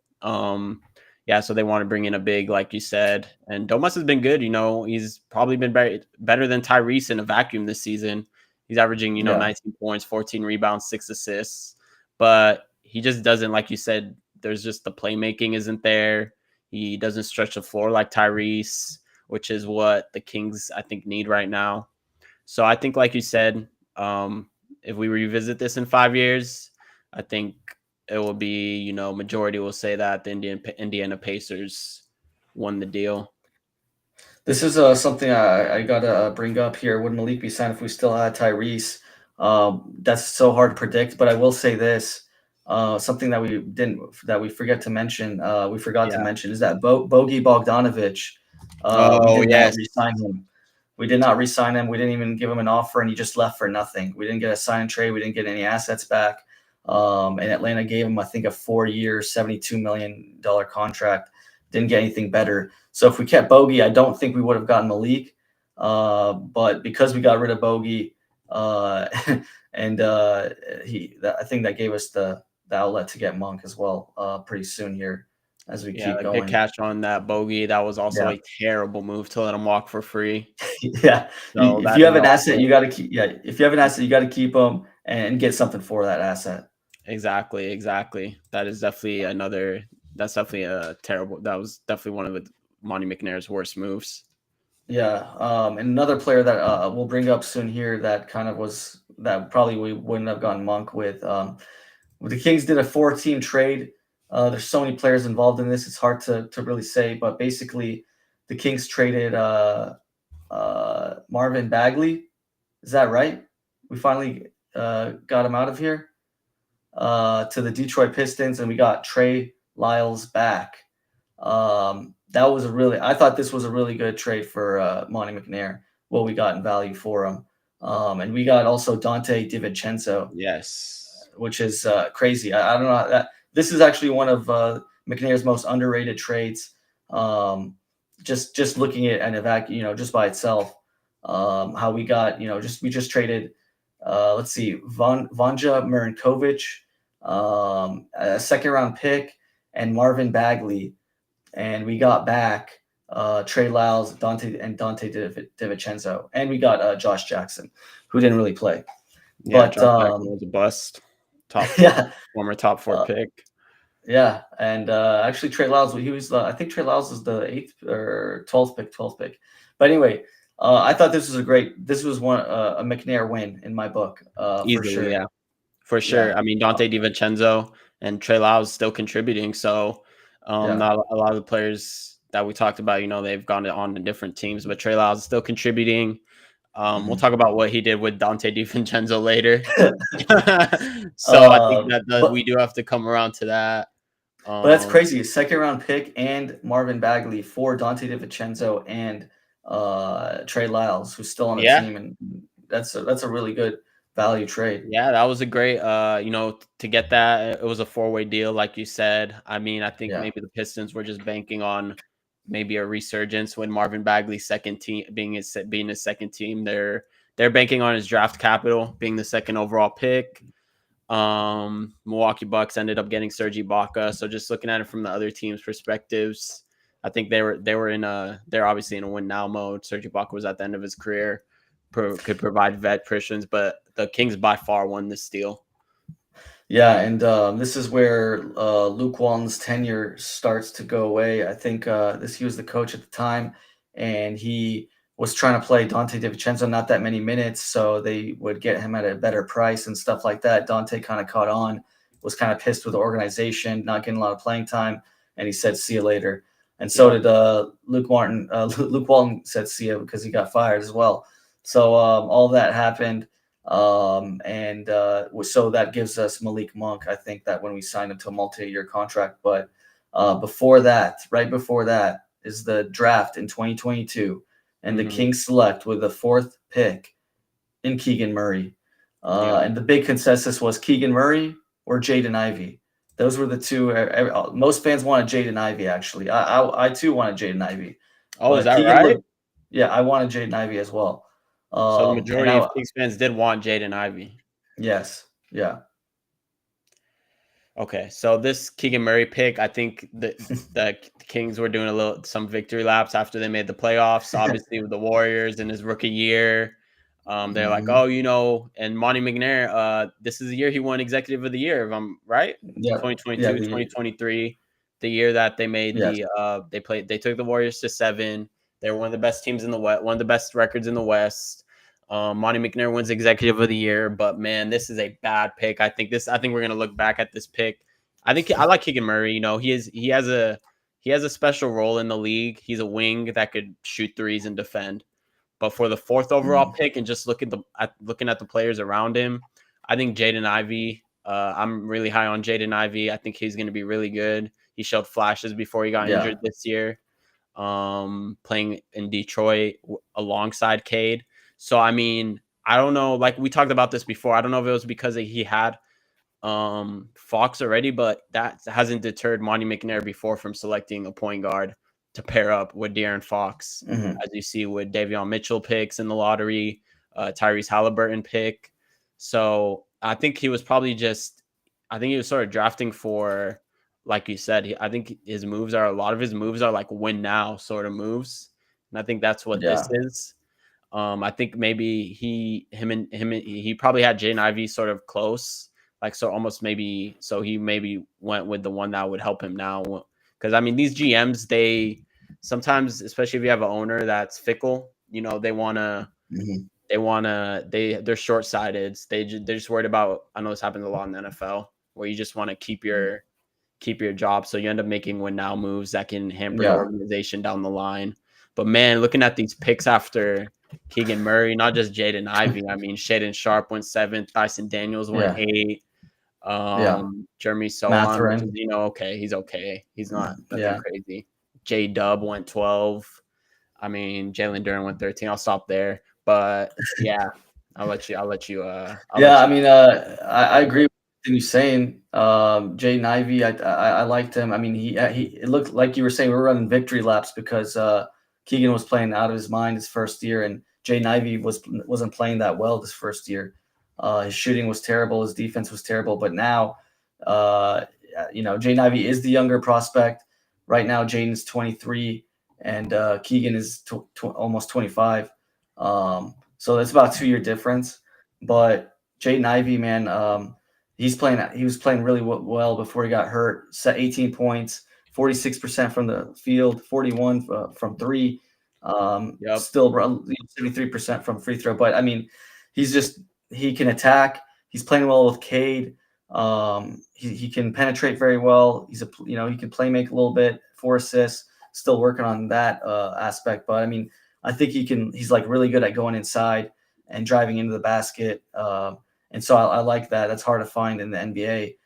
[SPEAKER 2] yeah, so they want to bring in a big, like you said. And Domas has been good. He's probably been better than Tyrese in a vacuum this season. He's averaging,
[SPEAKER 1] Yeah.
[SPEAKER 2] 19 points, 14 rebounds, 6 assists. But he just doesn't, like you said, there's just the playmaking isn't there. He doesn't stretch the floor like Tyrese, which is what the Kings, I think, need right now. So I think, like you said, if we revisit this in 5 years, I think it will be, majority will say that the Indiana Pacers won the deal.
[SPEAKER 1] This is something I gotta bring up here. Would Malik be signed if we still had Tyrese? That's so hard to predict, but I will say this. something that we forgot to mention
[SPEAKER 2] Yeah.
[SPEAKER 1] is that Bogey Bogdanovic. We
[SPEAKER 2] Oh
[SPEAKER 1] did not
[SPEAKER 2] yes.
[SPEAKER 1] re-sign him. We did not re-sign him. We didn't even give him an offer, and he just left for nothing. We didn't get a sign and trade. We didn't get any assets back. And Atlanta gave him, I think, a 4-year, $72 million contract. Didn't get anything better. So if we kept Bogey, I don't think we would have gotten Malik. But because we got rid of Bogey, and I think that gave us the outlet to get Monk as well pretty soon here as we
[SPEAKER 2] Yeah,
[SPEAKER 1] keep
[SPEAKER 2] like big
[SPEAKER 1] going.
[SPEAKER 2] cash on that Bogey. That was also
[SPEAKER 1] Yeah.
[SPEAKER 2] a terrible move to let him walk for free.
[SPEAKER 1] Yeah.
[SPEAKER 2] So
[SPEAKER 1] If
[SPEAKER 2] that
[SPEAKER 1] you
[SPEAKER 2] is
[SPEAKER 1] have an asset,
[SPEAKER 2] also
[SPEAKER 1] you got to keep. Yeah. If you have an asset, you got to keep them and get something for that asset.
[SPEAKER 2] exactly. That is definitely another. That's definitely a terrible. That was definitely one of Monte McNair's worst moves.
[SPEAKER 1] Yeah. And another player that we'll bring up soon here that kind of was that probably we wouldn't have gotten Monk with. The Kings did a 4-team trade. There's so many players involved in this; it's hard to really say. But basically, the Kings traded Marvin Bagley. Is that right? We finally got him out of here to the Detroit Pistons, and we got Trey Lyles back. I thought this was a really good trade for Monte McNair. What we got in value for him, and we got also Dante DiVincenzo,
[SPEAKER 2] Yes.
[SPEAKER 1] which is crazy. I don't know that this is actually one of McNair's most underrated trades. Just looking at an just by itself, how we got we just traded. Let's see, Vanja Marinkovic, a second round pick, and Marvin Bagley, and we got back Trey Lyles, Dante DiVincenzo, and we got Josh Jackson, who didn't really play,
[SPEAKER 2] Yeah,
[SPEAKER 1] but
[SPEAKER 2] Josh Jackson was a bust. Top four,
[SPEAKER 1] yeah.
[SPEAKER 2] former top four
[SPEAKER 1] Uh,
[SPEAKER 2] pick.
[SPEAKER 1] Yeah, and actually Trey Lyles, he was I think Trey Lyles was the 8th or 12th pick. But anyway, I thought this was one a McNair win in my book, for
[SPEAKER 2] Easily,
[SPEAKER 1] sure.
[SPEAKER 2] yeah. For
[SPEAKER 1] Yeah,
[SPEAKER 2] sure. I mean, Dante DiVincenzo and Trey Lyles still contributing. So,
[SPEAKER 1] yeah,
[SPEAKER 2] not a lot of the players that we talked about, they've gone on to different teams, but Trey Lyles is still contributing. We'll
[SPEAKER 1] mhm.
[SPEAKER 2] talk about what he did with Dante DiVincenzo later. So I think that
[SPEAKER 1] But
[SPEAKER 2] we do have to come around to that.
[SPEAKER 1] that's
[SPEAKER 2] Um,
[SPEAKER 1] crazy. Second round pick and Marvin Bagley for Dante DiVincenzo and Trey Lyles, who's still on the
[SPEAKER 2] yeah,
[SPEAKER 1] team, and that's a really good value trade.
[SPEAKER 2] yeah, that was a great, to get that. It was a four-way deal, like you said. I mean, I think
[SPEAKER 1] Yeah.
[SPEAKER 2] maybe the Pistons were just banking on maybe a resurgence when Marvin Bagley's second team being his second team. They're banking on his draft capital being the second overall pick. Milwaukee Bucks ended up getting Serge Ibaka. So just looking at it from the other team's perspectives, I think they're obviously in a win now mode. Serge Ibaka was at the end of his career, could provide vet Christians, but the Kings by far won this deal.
[SPEAKER 1] Yeah, and this is where Luke Walton's tenure starts to go away. I think he was the coach at the time, and he was trying to play Dante DiVincenzo not that many minutes, so they would get him at a better price and stuff like that. Dante kind of caught on, was kind of pissed with the organization, not getting a lot of playing time, and he said, "See you later." And so
[SPEAKER 2] Yep.
[SPEAKER 1] did Luke Walton. Luke Walton said, "See you," because he got fired as well. So all that happened. And so that gives us Malik Monk. I think that when we signed him to a multi-year contract, but right before that, is the draft in 2022, and the
[SPEAKER 2] Mm-hmm.
[SPEAKER 1] Kings select with the 4th pick in Keegan Murray.
[SPEAKER 2] Yep.
[SPEAKER 1] And the big consensus was Keegan Murray or Jaden Ivey. Those were the two. Most fans wanted Jaden Ivey. Actually, I too wanted Jaden Ivey,
[SPEAKER 2] Oh, is
[SPEAKER 1] but
[SPEAKER 2] that
[SPEAKER 1] Keegan
[SPEAKER 2] right?
[SPEAKER 1] looked. Yeah, I wanted Jaden Ivey as well.
[SPEAKER 2] So the
[SPEAKER 1] And
[SPEAKER 2] majority of Kings fans did want Jaden Ivey.
[SPEAKER 1] yes, yeah.
[SPEAKER 2] Okay, so this Keegan Murray pick, I think the Kings were doing some victory laps after they made the playoffs. Obviously, with the Warriors in his rookie year, they're like,
[SPEAKER 1] Mhm.
[SPEAKER 2] oh, and Monte McNair, this is the year he won Executive of the Year, if I'm right.
[SPEAKER 1] Yeah, yeah,
[SPEAKER 2] 2022, 2023, the year that they made
[SPEAKER 1] yes.
[SPEAKER 2] they took the Warriors to 7. They were one of the best teams in the West, one of the best records in the West. Monte McNair wins Executive of the Year, but man, this is a bad pick. I think we're gonna look back at this pick. I think I like Keegan Murray. He has a special role in the league. He's a wing that could shoot threes and defend. But for the 4th overall
[SPEAKER 1] Mhm.
[SPEAKER 2] pick and just looking at the players around him, I think Jaden Ivey. I'm really high on Jaden Ivey. I think he's going to be really good. He showed flashes before he got
[SPEAKER 1] Yeah.
[SPEAKER 2] injured this year, playing in Detroit alongside Cade. So, I mean, I don't know. Like we talked about this before. I don't know if it was because he had Fox already, but that hasn't deterred Monte McNair before from selecting a point guard to pair up with De'Aaron Fox,
[SPEAKER 1] Hmm.
[SPEAKER 2] as you see with Davion Mitchell picks in the lottery, Tyrese Halliburton pick. So I think he was probably just, I think he was sort of drafting for, like you said, I think his moves are, a lot of his moves are like win now sort of moves. And I think that's what this
[SPEAKER 1] Yeah.
[SPEAKER 2] is. I think maybe he probably had Jaden Ivey sort of close, like so almost maybe so he maybe went with the one that would help him now. Because I mean these GMs, they sometimes, especially if you have an owner that's fickle, you know,
[SPEAKER 1] Hmm.
[SPEAKER 2] they're short sighted. They're just worried about. I know this happens a lot in the NFL where you just want to keep your job. So you end up making win now moves that can hamper the
[SPEAKER 1] Yeah.
[SPEAKER 2] organization down the line. But man, looking at these picks after Keegan Murray, not just Jaden Ivey. I mean, Shaden Sharp went 7th, Dyson Daniels went
[SPEAKER 1] Yeah.
[SPEAKER 2] 8,
[SPEAKER 1] Yeah.
[SPEAKER 2] Jeremy Sohan, which is,
[SPEAKER 1] Matherin.
[SPEAKER 2] you know, okay, he's okay. He's not nothing
[SPEAKER 1] Yeah.
[SPEAKER 2] crazy. J Dub went 12. I mean, Jalen Duren went 13. I'll stop there. But yeah, I'll
[SPEAKER 1] Yeah,
[SPEAKER 2] let
[SPEAKER 1] I
[SPEAKER 2] you
[SPEAKER 1] mean, I agree with what you're saying. Jaden Ivey, I liked him. I mean, he it looked like you were saying we were running victory laps because Keegan was playing out of his mind his first year, and Jaden Ivey wasn't playing that well this first year. His shooting was terrible, his defense was terrible, but now, uh, Jaden Ivey is the younger prospect. Right now, Jaden's 23, and Keegan is almost 25. So it's about a 2 year difference. But Jaden Ivey, man, he was playing really well before he got hurt. Set 18 points, 46% from the field, 41 from three,
[SPEAKER 2] Yep.
[SPEAKER 1] still 73% from free throw. But I mean, he's just he can attack. He's playing well with Cade. He can penetrate very well. He can play make a little bit, 4 assists. Still working on that aspect, but I mean, I think he's like really good at going inside and driving into the basket. And so I like that. That's hard to find in the NBA.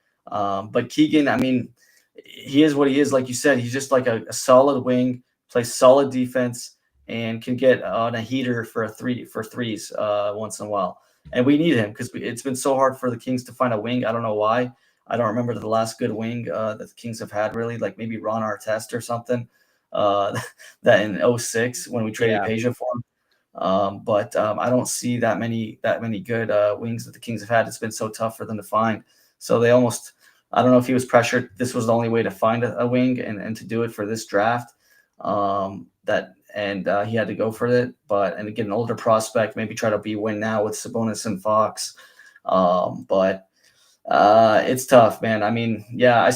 [SPEAKER 1] But Keegan, I mean, he is what he is. Like you said, he's just like a solid wing, plays solid defense, and can get on a heater for threes once in a while. And we need him because it's been so hard for the Kings to find a wing. I don't know why. I don't remember the last good wing that the Kings have had really, like maybe Ron Artest or something. That in 06 when we traded
[SPEAKER 2] Yeah.
[SPEAKER 1] Peja for him. But I don't see that many good wings that the Kings have had. It's been so tough for them to find. So they almost, I don't know if he was pressured. This was the only way to find a wing and to do it for this draft. He had to go for it. And get an older prospect, maybe try to be win now with Sabonis and Fox. But it's tough, man. I mean, yeah, I would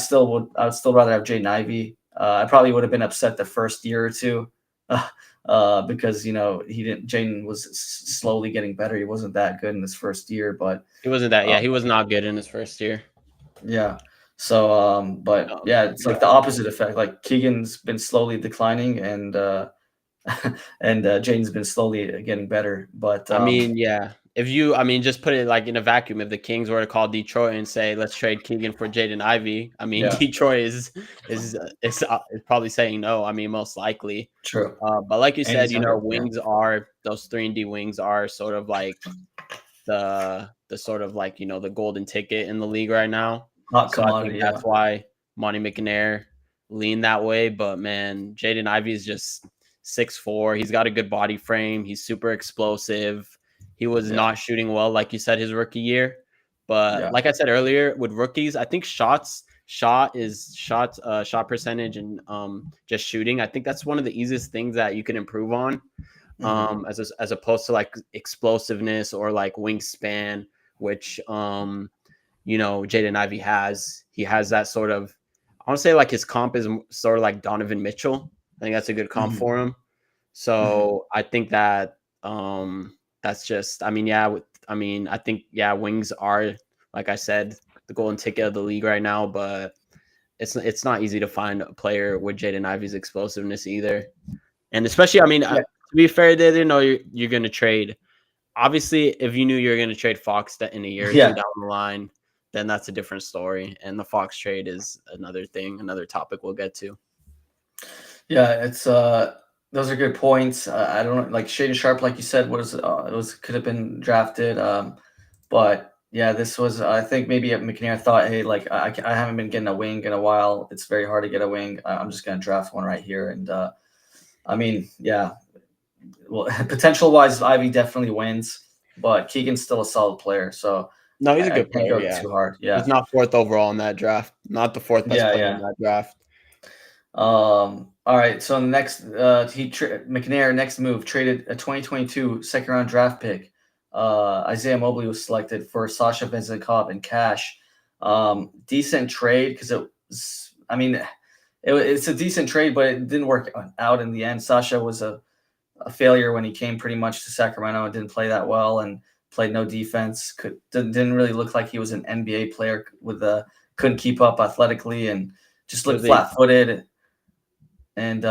[SPEAKER 1] still rather have Jaden Ivey. I probably would have been upset the first year or two, because Jaden was slowly getting better. He wasn't that good in his first year, but
[SPEAKER 2] He wasn't that.
[SPEAKER 1] uh,
[SPEAKER 2] Yeah, he was not good in his first year.
[SPEAKER 1] yeah. So, but yeah, it's like the opposite effect. Like Keegan's been slowly declining, and and Jaden's been slowly getting better. But
[SPEAKER 2] I mean, yeah. I mean, just put it like in a vacuum. If the Kings were to call Detroit and say, "Let's trade Keegan for Jaden Ivey," I mean,
[SPEAKER 1] yeah,
[SPEAKER 2] Detroit is probably saying no. I mean, most likely.
[SPEAKER 1] true.
[SPEAKER 2] But like you
[SPEAKER 1] And
[SPEAKER 2] said,
[SPEAKER 1] he's
[SPEAKER 2] you know,
[SPEAKER 1] younger. Yeah,
[SPEAKER 2] wings are those 3-and-D wings are sort of like the sort of like, you know, the golden ticket in the league right now.
[SPEAKER 1] hot
[SPEAKER 2] So I think
[SPEAKER 1] commodity. Yeah.
[SPEAKER 2] that's why Monte McNair leaned that way. But man, Jaden Ivey is just 6'4". He's got a good body frame. He's super explosive. He was
[SPEAKER 1] Yeah.
[SPEAKER 2] not shooting well, like you said, his rookie year. But
[SPEAKER 1] Yeah.
[SPEAKER 2] like I said earlier, with rookies, I think shot percentage and just shooting. I think that's one of the easiest things that you can improve on,
[SPEAKER 1] Hmm.
[SPEAKER 2] as opposed to like explosiveness or like wingspan, which Jaden Ivey has. He has that sort of, I want to say like his comp is sort of like Donovan Mitchell. I think that's a good comp
[SPEAKER 1] Hmm.
[SPEAKER 2] for him.
[SPEAKER 1] Hmm.
[SPEAKER 2] So I think that that's just, I mean, yeah, I think, yeah, wings are, like I said, the golden ticket of the league right now, but it's not easy to find a player with Jaden Ivey's explosiveness either. And especially, I mean,
[SPEAKER 1] Yeah.
[SPEAKER 2] to be fair, they didn't know you're going to trade. Obviously, if you knew you were going to trade Fox in a year or two
[SPEAKER 1] Yeah.
[SPEAKER 2] down the line, then that's a different story. And the Fox trade is another thing, another topic we'll get to.
[SPEAKER 1] Yeah, it's those are good points. I don't know, like Shaden Sharp, like you said, it was could have been drafted. But yeah, this was I think maybe McNair thought, hey, like I haven't been getting a wing in a while. It's very hard to get a wing. I'm just gonna draft one right here, and I mean, yeah, well, potential wise, Ivy definitely wins, but Keegan's still a solid player, so
[SPEAKER 2] No, he's a
[SPEAKER 1] I
[SPEAKER 2] good
[SPEAKER 1] can't
[SPEAKER 2] player.
[SPEAKER 1] go
[SPEAKER 2] Yeah,
[SPEAKER 1] too hard.
[SPEAKER 2] he's
[SPEAKER 1] Yeah,
[SPEAKER 2] not fourth overall in that draft. Not the fourth best
[SPEAKER 1] yeah,
[SPEAKER 2] player in
[SPEAKER 1] yeah.
[SPEAKER 2] that draft.
[SPEAKER 1] All right. So next, McNair next move traded a 2022 second round draft pick. Isaiah Mobley was selected for Sasha Vezenkov and cash. Decent trade because it was. I mean, it's a decent trade, but it didn't work out in the end. Sasha was a failure when he came pretty much to Sacramento and didn't play that well and played no defense. Didn't really look like he was an NBA player with couldn't keep up athletically and just
[SPEAKER 2] He
[SPEAKER 1] looked
[SPEAKER 2] was a
[SPEAKER 1] flat footed. And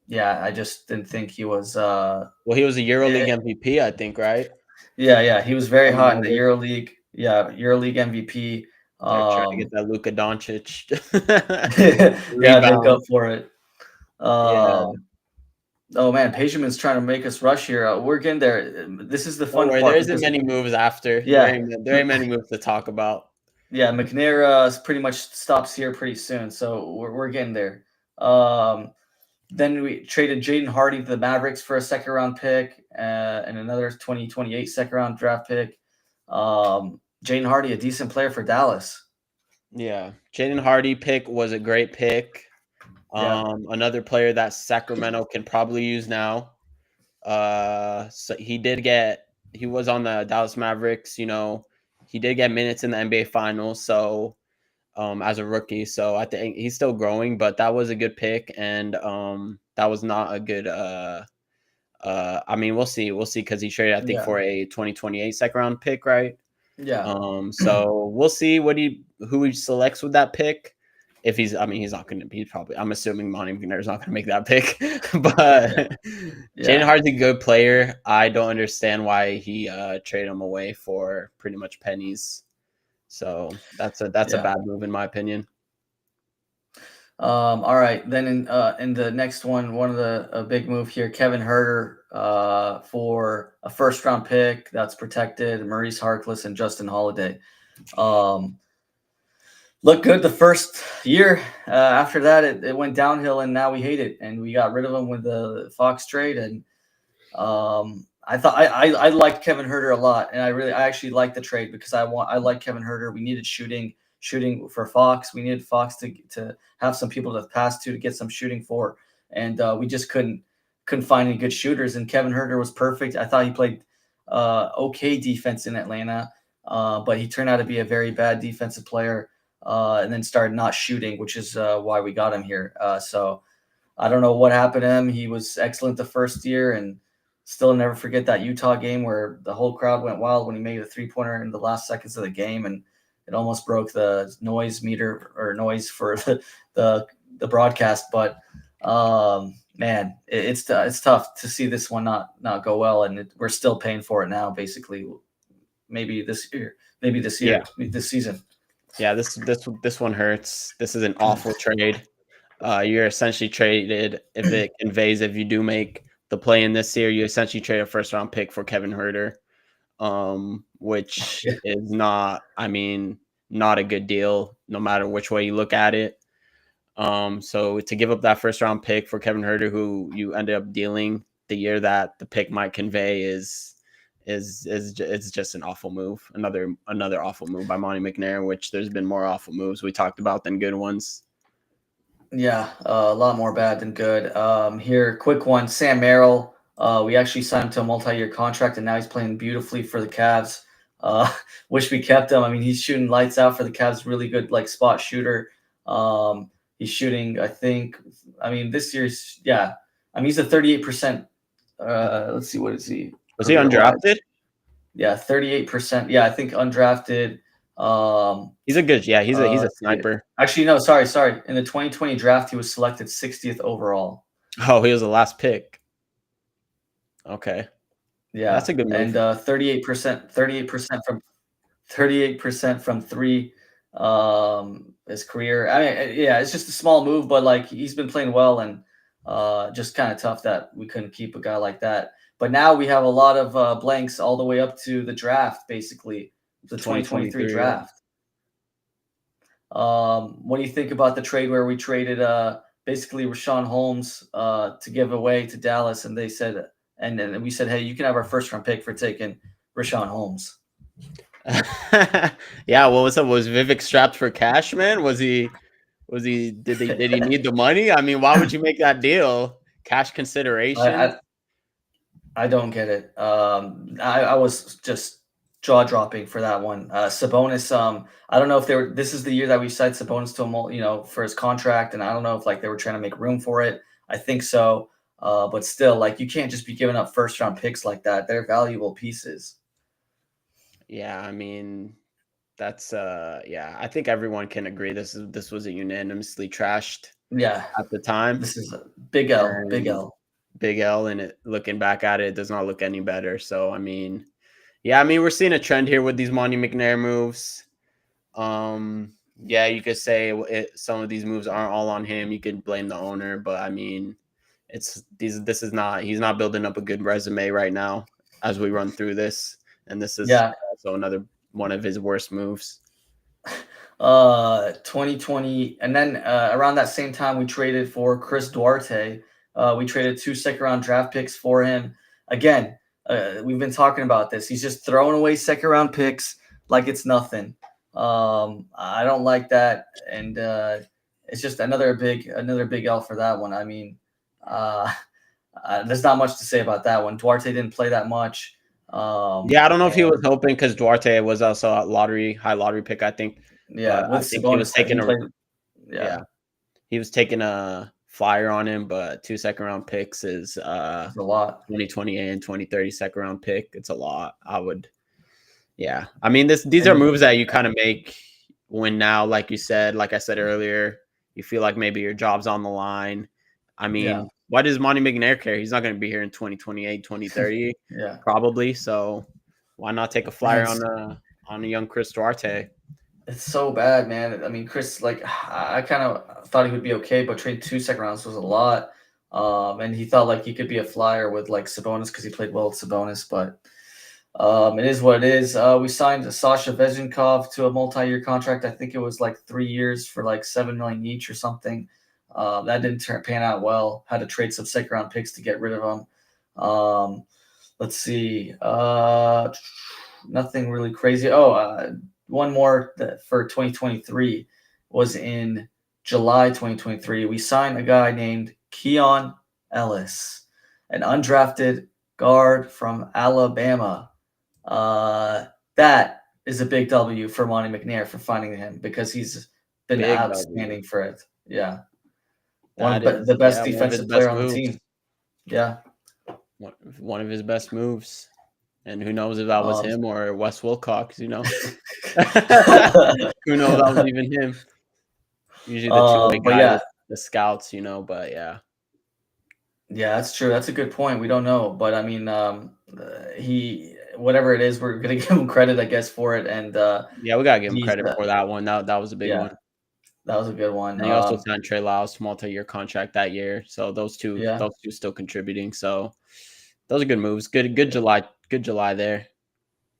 [SPEAKER 1] yeah, I just didn't think he was.
[SPEAKER 2] Well, he was a
[SPEAKER 1] Yeah,
[SPEAKER 2] EuroLeague MVP, I think, right?
[SPEAKER 1] yeah, he was very
[SPEAKER 2] Coming
[SPEAKER 1] hot in the
[SPEAKER 2] over.
[SPEAKER 1] EuroLeague. Yeah, EuroLeague MVP.
[SPEAKER 2] They're trying to get that Luka Doncic
[SPEAKER 1] Yeah, make up
[SPEAKER 2] rebound.
[SPEAKER 1] for it.
[SPEAKER 2] Yeah.
[SPEAKER 1] Oh man, Pageman's trying to make us rush here. We're getting there. This is the
[SPEAKER 2] Don't
[SPEAKER 1] fun
[SPEAKER 2] worry, there
[SPEAKER 1] part
[SPEAKER 2] isn't
[SPEAKER 1] because
[SPEAKER 2] many moves after.
[SPEAKER 1] yeah,
[SPEAKER 2] There ain't many moves to talk about.
[SPEAKER 1] yeah, McNair pretty much stops here pretty soon, so we're getting there. Um, Then we traded Jaden Hardy to the Mavericks for a second round pick and another 2028 second round draft pick. Jaden Hardy, a decent player for Dallas.
[SPEAKER 2] Yeah. Jaden Hardy pick was a great pick.
[SPEAKER 1] Yeah.
[SPEAKER 2] Another player that Sacramento can probably use now. So he was on the Dallas Mavericks, he did get minutes in the NBA finals, so as a rookie. So I think he's still growing, but that was a good pick, and that was not a good I mean, we'll see because he traded, I think,
[SPEAKER 1] Yeah.
[SPEAKER 2] for a 2028 second round pick, right?
[SPEAKER 1] Yeah.
[SPEAKER 2] So we'll see who he selects with that pick. If I mean, he's not going to be probably. I'm assuming Monte McNair is not going to make that pick,
[SPEAKER 1] Yeah.
[SPEAKER 2] but Jaden
[SPEAKER 1] Yeah.
[SPEAKER 2] Hart's a good player. I don't understand why he traded him away for pretty much pennies. So that's a
[SPEAKER 1] Yeah.
[SPEAKER 2] bad move in my opinion.
[SPEAKER 1] All right. Then in the next one of the a big move here, Kevin Herter for a first round pick that's protected, Maurice Harkless and Justin Holiday. Um, Looked good the first year. After that, it went downhill, and now we hate it. And we got rid of him with the Fox trade. And I thought I liked Kevin Herter a lot, and I actually liked the trade because I like Kevin Herter. We needed shooting for Fox. We needed Fox to have some people to pass to get some shooting for, and we just couldn't find any good shooters. And Kevin Herter was perfect. I thought he played okay defense in Atlanta, but he turned out to be a very bad defensive player. And then started not shooting, which is why we got him here. So I don't know what happened to him. He was excellent the first year, and still never forget that Utah game where the whole crowd went wild when he made a 3-pointer in the last seconds of the game, and it almost broke the noise meter or noise for the broadcast. But man, it's tough to see this one not go well, and we're still paying for it now. Basically, maybe this year,
[SPEAKER 2] Yeah,
[SPEAKER 1] this season.
[SPEAKER 2] yeah. This one hurts. This is an awful trade. You're essentially traded if you do make the play in this year, you essentially trade a first round pick for Kevin Herter, which is not, I mean, not a good deal no matter which way you look at it. So to give up that first round pick for Kevin Herter, who you ended up dealing the year that the pick might convey, it's just an awful move. Another awful move by Monte McNair, which there's been more awful moves we talked about than good ones.
[SPEAKER 1] Yeah, a lot more bad than good. Here, quick one. Sam Merrill. We actually signed him to a multi-year contract, and now he's playing beautifully for the Cavs. Uh, wish we kept him. I mean, he's shooting lights out for the Cavs. Really good, like spot shooter. He's shooting. I think. I mean, this year's yeah. I mean, he's a 38%. Let's see, what is he
[SPEAKER 2] Was he
[SPEAKER 1] career wise?
[SPEAKER 2] undrafted?
[SPEAKER 1] Yeah, 38%. Yeah, I think undrafted.
[SPEAKER 2] He's a good, yeah. He's a
[SPEAKER 1] Let's see.
[SPEAKER 2] sniper.
[SPEAKER 1] Actually, no, sorry. In the 2020 draft, he was selected 60th overall.
[SPEAKER 2] Oh, he was the last pick. Okay,
[SPEAKER 1] Yeah,
[SPEAKER 2] that's a good
[SPEAKER 1] and
[SPEAKER 2] move.
[SPEAKER 1] 38% from 38% from three his career. I mean, yeah, it's just a small move, but like he's been playing well and just kind of tough that we couldn't keep a guy like that. But now we have a lot of blanks all the way up to the draft, basically the 2023
[SPEAKER 2] 2023. Yeah.
[SPEAKER 1] draft. What do you think about the trade where we traded basically Rashawn Holmes to give away to Dallas, and they said, and then we said, hey, you can have our first round pick for taking Rashawn Holmes.
[SPEAKER 2] Yeah, what was up? Was Vivek strapped for cash, man? Did he need the money? I mean, why would you make that deal? Cash
[SPEAKER 1] I,
[SPEAKER 2] consideration?
[SPEAKER 1] I I don't get it. I was just jaw dropping for that one. Sabonis. I don't know if they were. This is the year that we signed Sabonis to for his contract, and I don't know if like they were trying to make room for it. I think so. But still, like you can't just be giving up first round picks like that. They're valuable pieces.
[SPEAKER 2] Yeah, I mean, that's yeah, I think everyone can agree this was a unanimously trashed
[SPEAKER 1] Yeah,
[SPEAKER 2] at the time.
[SPEAKER 1] this is a big L. Big
[SPEAKER 2] And
[SPEAKER 1] L.
[SPEAKER 2] Big L, and looking back at it, it does not look any better. So I mean, yeah, I mean we're seeing a trend here with these Monte McNair moves. Yeah, you could say some of these moves aren't all on him. You could blame the owner, but I mean, this is not he's not building up a good resume right now as we run through this, and this is
[SPEAKER 1] Yeah.
[SPEAKER 2] also another one of his worst moves.
[SPEAKER 1] 2020, and then around that same time we traded for Chris Duarte. We traded 2 second round draft picks for him. Again, we've been talking about this. He's just throwing away second round picks like it's nothing. I don't like that, and it's just another big L for that one. I mean, uh, there's not much to say about that one. Duarte didn't play that much.
[SPEAKER 2] Yeah, I don't know if he was
[SPEAKER 1] And
[SPEAKER 2] hoping because Duarte was also a high lottery pick, I think,
[SPEAKER 1] yeah,
[SPEAKER 2] but
[SPEAKER 1] with
[SPEAKER 2] I think he was
[SPEAKER 1] Sabonis,
[SPEAKER 2] taking
[SPEAKER 1] he
[SPEAKER 2] a
[SPEAKER 1] played.
[SPEAKER 2] yeah
[SPEAKER 1] Yeah,
[SPEAKER 2] he was taking a flyer on him, but 2 second round picks is
[SPEAKER 1] it's a lot.
[SPEAKER 2] 2020 and 2030 second round pick. It's a lot. I would, yeah. I mean, these are
[SPEAKER 1] And
[SPEAKER 2] moves that you kind of make when now, like you said, like I said earlier, you feel like maybe your job's on the line. I
[SPEAKER 1] yeah,
[SPEAKER 2] mean, why does Monte McNair care? He's not going to be here in 2028, 2030,
[SPEAKER 1] yeah.
[SPEAKER 2] probably. So why not take a
[SPEAKER 1] Man,
[SPEAKER 2] flyer on a young Chris Duarte?
[SPEAKER 1] it's so bad, man. I mean, Chris, like, I kind of thought he would be okay, but trade 2 second rounds was a lot. And he thought like he could be a flyer with like Sabonis because he played well with Sabonis, but it is what it is. We signed Sasha Vezenkov to a multi-year contract. I think it was like 3 years for like 7 million each or something. That didn't pan out well. Had to trade some second-round picks to get rid of him. Let's see. Nothing really crazy. One more for 2023 was in July 2023. We signed a guy named Keon Ellis, an undrafted guard from Alabama. That is a big W for Monte McNair for finding him because he's been
[SPEAKER 2] Big W.
[SPEAKER 1] outstanding for it. Yeah,
[SPEAKER 2] That
[SPEAKER 1] the
[SPEAKER 2] is,
[SPEAKER 1] best
[SPEAKER 2] yeah, one of his
[SPEAKER 1] defensive player
[SPEAKER 2] best
[SPEAKER 1] on the
[SPEAKER 2] moves.
[SPEAKER 1] team. Yeah.
[SPEAKER 2] One of his best moves. And who knows if that was
[SPEAKER 1] Um,
[SPEAKER 2] him or Wes Wilcox, you know? Who knows that was even him. Usually the two-way
[SPEAKER 1] but
[SPEAKER 2] guy
[SPEAKER 1] yeah,
[SPEAKER 2] with the scouts, you know, but yeah.
[SPEAKER 1] yeah, that's true. That's a good point. We don't know, but I mean, he whatever it is, we're gonna give him credit, I guess, for it. And
[SPEAKER 2] Yeah, we gotta give him
[SPEAKER 1] he's
[SPEAKER 2] credit for that one. That was a big
[SPEAKER 1] yeah,
[SPEAKER 2] one.
[SPEAKER 1] that was a good one.
[SPEAKER 2] And he also signed Trey Lyles to multi-year contract that year. So
[SPEAKER 1] Yeah,
[SPEAKER 2] those two still contributing. So those are good moves. Good July there.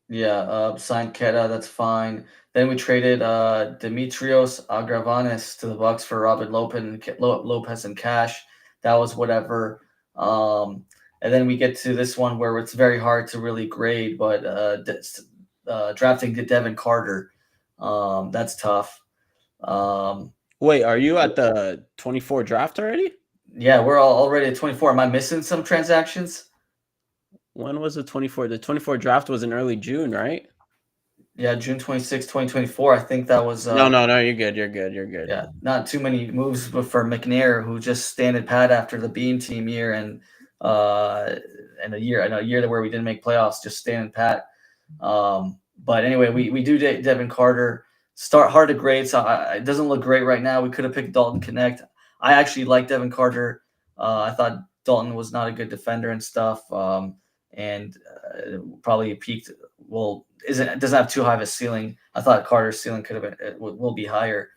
[SPEAKER 1] yeah. Signed Keta, that's fine. Then we traded Demetrios Agravanis to the Bucks for Robin Lopez and cash. That was whatever. And then we get to this one where it's very hard to really grade, but drafting Devin Carter, that's tough. Um,
[SPEAKER 2] Wait, are you at the 24 draft already?
[SPEAKER 1] yeah, we're already at 24. Am I missing some transactions?
[SPEAKER 2] When was the 24? The 24 draft was in early June, right?
[SPEAKER 1] Yeah, June 26, 2024. I think that was
[SPEAKER 2] No, you're good. You're good. You're good.
[SPEAKER 1] yeah, not too many moves but for McNair, who just standing pat after the Bean team year uh a year where we didn't make playoffs, just standing pat. But anyway, we do Devin Carter. Start hard to grade, so it doesn't look great right now. We could have picked Dalton Connect. I actually like Devin Carter. I thought Dalton was not a good defender and stuff. and probably peaked. Well, doesn't have too high of a ceiling. I thought Carter's ceiling could have been will be higher.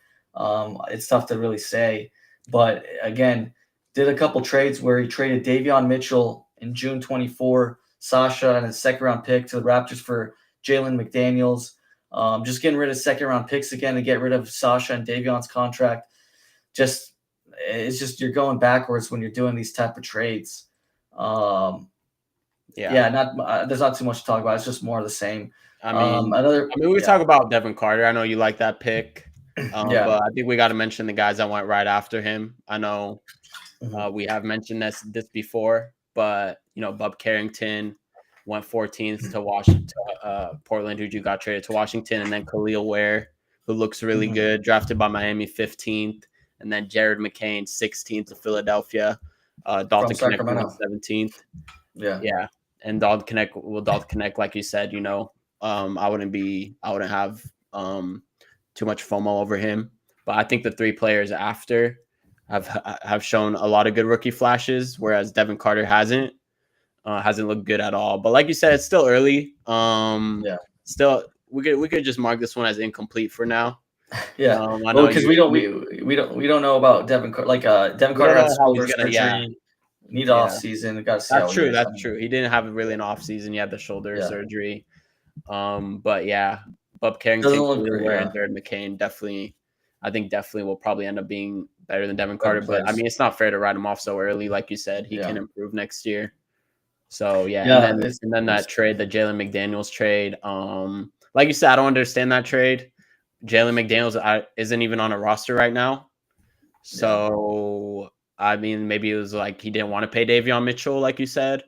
[SPEAKER 1] It's tough to really say, but again, did a couple trades where he traded Davion Mitchell in June 24, Sasha and a second round pick to the Raptors for Jalen McDaniels. Just getting rid of second round picks again to get rid of Sasha and Davion's contract. Just it's just you're going backwards when you're doing these type of trades. Yeah, not there's not too much to talk about. It's just more of the same.
[SPEAKER 2] We talk about Devin Carter. I know you like that pick,
[SPEAKER 1] Yeah.
[SPEAKER 2] but I think we got to mention the guys that went right after him. I know
[SPEAKER 1] Mhm.
[SPEAKER 2] we have mentioned this before, but Bub Carrington went 14th to Washington, Portland, who got traded to Washington, and then Khalil Ware, who looks really
[SPEAKER 1] Mhm.
[SPEAKER 2] good, drafted by Miami 15th, and then Jared McCain 16th to Philadelphia.
[SPEAKER 1] From
[SPEAKER 2] Dalton Connect went
[SPEAKER 1] Sacramento.
[SPEAKER 2] 17th.
[SPEAKER 1] Yeah.
[SPEAKER 2] Yeah, and Dalton Connect, like you said, I wouldn't have too much FOMO over him. But I think the three players after have shown a lot of good rookie flashes, whereas Devin Carter hasn't looked good at all. But like you said, it's still early.
[SPEAKER 1] Yeah.
[SPEAKER 2] Still we could just mark this one as incomplete for now.
[SPEAKER 1] Yeah.
[SPEAKER 2] I
[SPEAKER 1] Well,
[SPEAKER 2] know
[SPEAKER 1] because we don't know about Devin Carter. Like Devin
[SPEAKER 2] we don't
[SPEAKER 1] Carter had
[SPEAKER 2] know how he's
[SPEAKER 1] shoulder
[SPEAKER 2] gonna. Yeah,
[SPEAKER 1] surgery. Need off
[SPEAKER 2] yeah.
[SPEAKER 1] season. Got to see
[SPEAKER 2] That's
[SPEAKER 1] how he
[SPEAKER 2] true.
[SPEAKER 1] is.
[SPEAKER 2] That's true. He didn't have really an off season. He had the shoulder
[SPEAKER 1] Yeah.
[SPEAKER 2] surgery. But yeah, Bub
[SPEAKER 1] Doesn't
[SPEAKER 2] Carrington,
[SPEAKER 1] look
[SPEAKER 2] Khalil
[SPEAKER 1] great.
[SPEAKER 2] Ware,
[SPEAKER 1] Yeah.
[SPEAKER 2] and Jared McCain definitely will probably end up being better than Devin
[SPEAKER 1] Better
[SPEAKER 2] Carter. But I
[SPEAKER 1] players.
[SPEAKER 2] mean, it's not fair to write him off so early. Like you said, he can
[SPEAKER 1] Yeah.
[SPEAKER 2] improve next year. So yeah,
[SPEAKER 1] Yeah.
[SPEAKER 2] and then that trade, the Jalen McDaniels trade. Like you said, I don't understand that trade. Jalen McDaniels isn't even on a roster right now. So I mean, maybe it was like he didn't want to pay Davion Mitchell, like you said.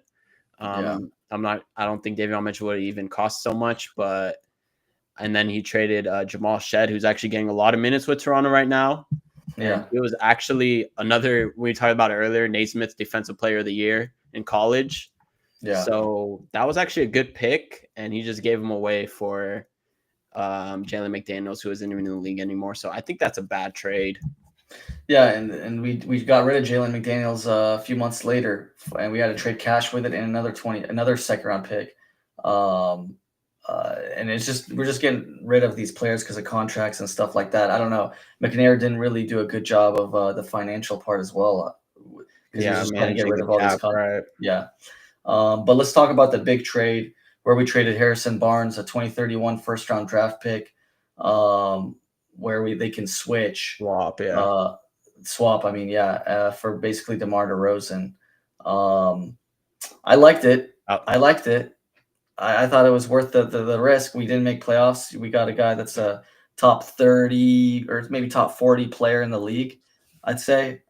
[SPEAKER 1] Yeah.
[SPEAKER 2] I don't think Davion Mitchell would even cost so much, and then he traded Jamal Shed, who's actually getting a lot of minutes with Toronto right now. And it was actually another, we talked about it earlier, Naismith Defensive Player of the Year in college.
[SPEAKER 1] Yeah.
[SPEAKER 2] So that was actually a good pick, and he just gave him away for Jalen McDaniels, who isn't even in the league anymore. So I think that's a bad trade.
[SPEAKER 1] Yeah, and we got rid of Jalen McDaniels a few months later, and we had to trade cash with it and another second round pick. And we're just getting rid of these players because of contracts and stuff like that. I don't know. McNair didn't really do a good job of the financial part as well, because he was just trying to get
[SPEAKER 2] managing
[SPEAKER 1] rid
[SPEAKER 2] the
[SPEAKER 1] of all these
[SPEAKER 2] cap, right?
[SPEAKER 1] Yeah. But let's talk about the big trade where we traded Harrison Barnes, a 2031 first round draft pick, where they can switch.
[SPEAKER 2] Swap, yeah.
[SPEAKER 1] Swap, I mean, for basically DeMar DeRozan. I liked it. I liked it. I thought it was worth the risk. We didn't make playoffs. We got a guy that's a top 30 or maybe top 40 player in the league, I'd say.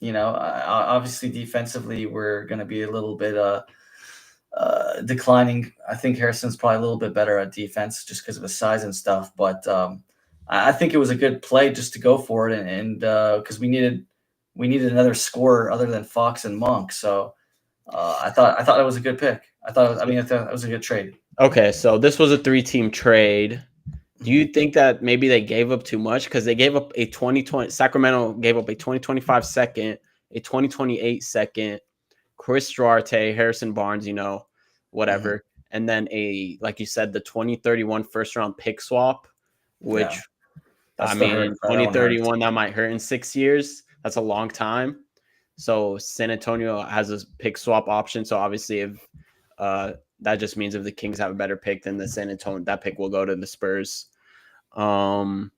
[SPEAKER 1] Obviously defensively, we're going to be a little bit declining. I think Harrison's probably a little bit better at defense just because of his size and stuff. But I think it was a good play just to go for it, and because we needed another scorer other than Fox and Monk. So I thought it was a good pick. I thought it was a good trade.
[SPEAKER 2] Okay, so this was a 3-team trade. Do you think that maybe they gave up too much? Because they gave up a 2020. Sacramento gave up a 2025 second, a 2028 second, Chris Duarte, Harrison Barnes, whatever, and then like you said, the 2031 first round pick swap, which
[SPEAKER 1] That's
[SPEAKER 2] in 2031 that might hurt in 6 years. That's a long time. So San Antonio has a pick swap option. So obviously, if that just means if the Kings have a better pick than the San Antonio, that pick will go to the Spurs.
[SPEAKER 1] Better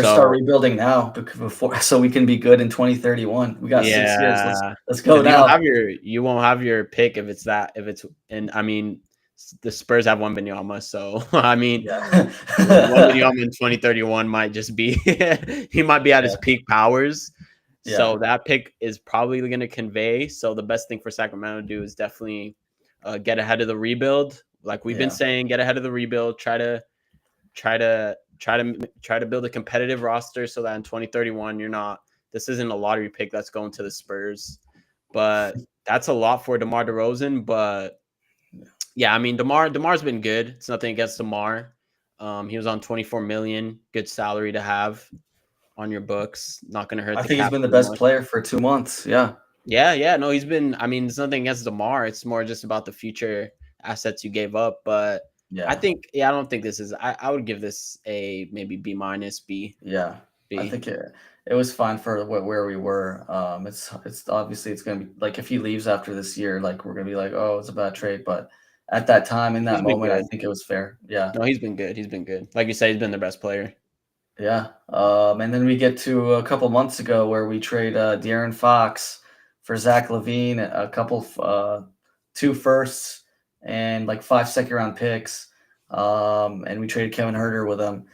[SPEAKER 1] start rebuilding now before so we can be good in 2031. We got 6 years. Let's go now.
[SPEAKER 2] You won't have your pick if it's and I mean the Spurs have Wembanyama, so I mean Wembanyama in 2031 might just be he might be at his peak powers. Yeah. So that pick is probably going to convey. So the best thing for Sacramento to do is definitely get ahead of the rebuild. Like we've been saying, get ahead of the rebuild. Try to build a competitive roster so that in 2031 this isn't a lottery pick that's going to the Spurs. But that's a lot for DeMar DeRozan. But yeah, I mean DeMar's been good. It's nothing against DeMar. He was on $24 million, good salary to have on your books. Not going to hurt.
[SPEAKER 1] I think he's been the best player for 2 months. Yeah.
[SPEAKER 2] Yeah. No, he's been. I mean, it's nothing against Demar. It's more just about the future assets you gave up. But I
[SPEAKER 1] Yeah,
[SPEAKER 2] think, yeah, I don't think this is. I would give this a maybe B minus B.
[SPEAKER 1] yeah. I
[SPEAKER 2] B.
[SPEAKER 1] think it was fine for where we were. It's obviously it's gonna be like if he leaves after this year, like we're gonna be like, oh, it's a bad trade. But at that time, in that
[SPEAKER 2] He's been
[SPEAKER 1] moment, I
[SPEAKER 2] good.
[SPEAKER 1] think it was fair. Yeah,
[SPEAKER 2] No, he's been good. He's been good. Like you said, he's been the best player.
[SPEAKER 1] yeah. And then we get to a couple months ago where we trade De'Aaron Fox for Zach Levine, a couple, two firsts and like 5 second round picks. And we traded Kevin Herter with him.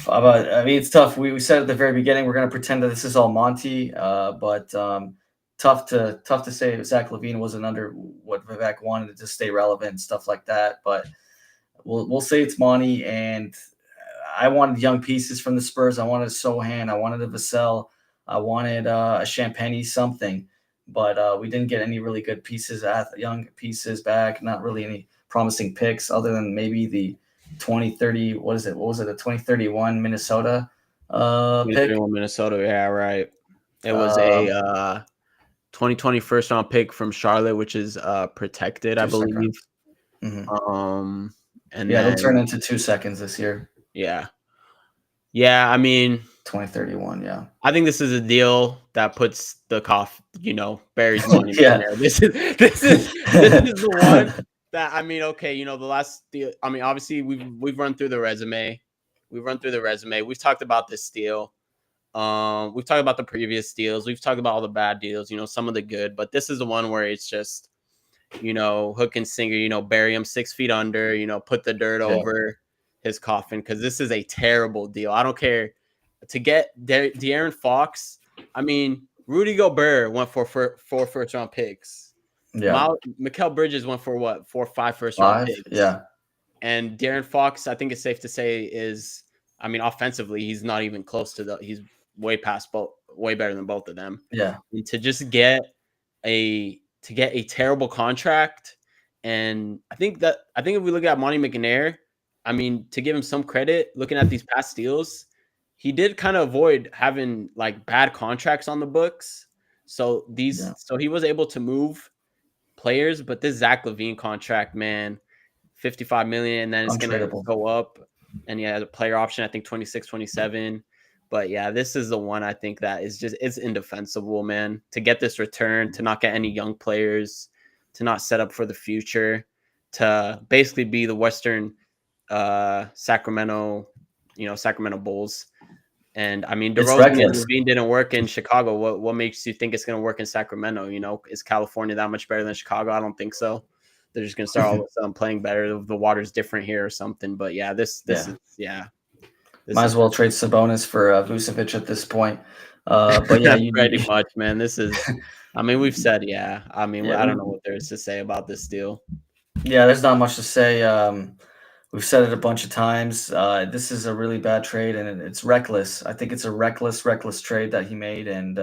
[SPEAKER 1] I mean, it's tough. We said at the very beginning we're going to pretend that this is all Monty, but tough to say Zach Levine wasn't under what Vivek wanted to stay relevant and stuff like that. But we'll say it's Monty, and I wanted young pieces from the Spurs. I wanted a Sohan, I wanted a Vassell, I wanted a Champagny something, but we didn't get any really good pieces, young pieces back. Not really any promising picks, other than maybe the 2030. What is it? What was it? The 2031 Minnesota pick.
[SPEAKER 2] 2021 Minnesota. Yeah, right. It was a
[SPEAKER 1] Um,
[SPEAKER 2] 2020 first round pick from Charlotte, which is protected, I
[SPEAKER 1] 2 second
[SPEAKER 2] believe.
[SPEAKER 1] rounds. Hmm.
[SPEAKER 2] Um, and
[SPEAKER 1] Yeah, it'll turn
[SPEAKER 2] then
[SPEAKER 1] into 2 seconds this year.
[SPEAKER 2] yeah, yeah. I mean,
[SPEAKER 1] 2031. Yeah.
[SPEAKER 2] I think this is a deal that puts the buries Monte
[SPEAKER 1] Yeah.
[SPEAKER 2] McNair. This is the one that, I mean, okay, the last deal. I mean, obviously we've run through the resume. We've run through the resume. We've talked about this deal. We've talked about the previous deals. We've talked about all the bad deals. Some of the good, but this is the one where it's just hook and sinker. Bury him 6 feet under. Put the dirt
[SPEAKER 1] Yeah.
[SPEAKER 2] over his coffin, because this is a terrible deal. I don't care. To get De'Aaron Fox, I mean, Rudy Gobert went for four first round picks.
[SPEAKER 1] Yeah.
[SPEAKER 2] Mikal Bridges went for what? 4 or 5 first round
[SPEAKER 1] 5.
[SPEAKER 2] picks.
[SPEAKER 1] Yeah.
[SPEAKER 2] And De'Aaron Fox, I think it's safe to say, I mean, offensively, he's not even close to he's way past both, way better than both of them.
[SPEAKER 1] Yeah.
[SPEAKER 2] And to just get a terrible contract, and I think if we look at Monte McNair, I mean, to give him some credit, looking at these past deals, he did kind of avoid having like bad contracts on the books. So
[SPEAKER 1] Yeah.
[SPEAKER 2] he was able to move players, but this Zach Levine contract, man, 55 million, and then it's gonna
[SPEAKER 1] Untradeable.
[SPEAKER 2] go up. And yeah, the player option, I think 26, 27. But yeah, this is the one I think that is just, it's indefensible, man. To get this return, to not get any young players, to not set up for the future, to basically be the Western Sacramento Bulls. And I mean,
[SPEAKER 1] It's
[SPEAKER 2] DeRozan and
[SPEAKER 1] reckless.
[SPEAKER 2] Levine didn't work in Chicago. What makes you think it's going to work in Sacramento? Is California that much better than Chicago? I don't think so. They're just going to start all of a sudden playing better. The water's different here or something. But yeah, this
[SPEAKER 1] Yeah.
[SPEAKER 2] is, yeah, this
[SPEAKER 1] Might
[SPEAKER 2] is
[SPEAKER 1] as well trade Sabonis for Vucevic at this point. But yeah,
[SPEAKER 2] pretty much, man. This is, I mean, we've said, yeah. I mean,
[SPEAKER 1] yeah,
[SPEAKER 2] I don't know what there is to say about this deal.
[SPEAKER 1] yeah. There's not much to say. We've said it a bunch of times. This is a really bad trade, and it's reckless. I think it's a reckless trade that he made, and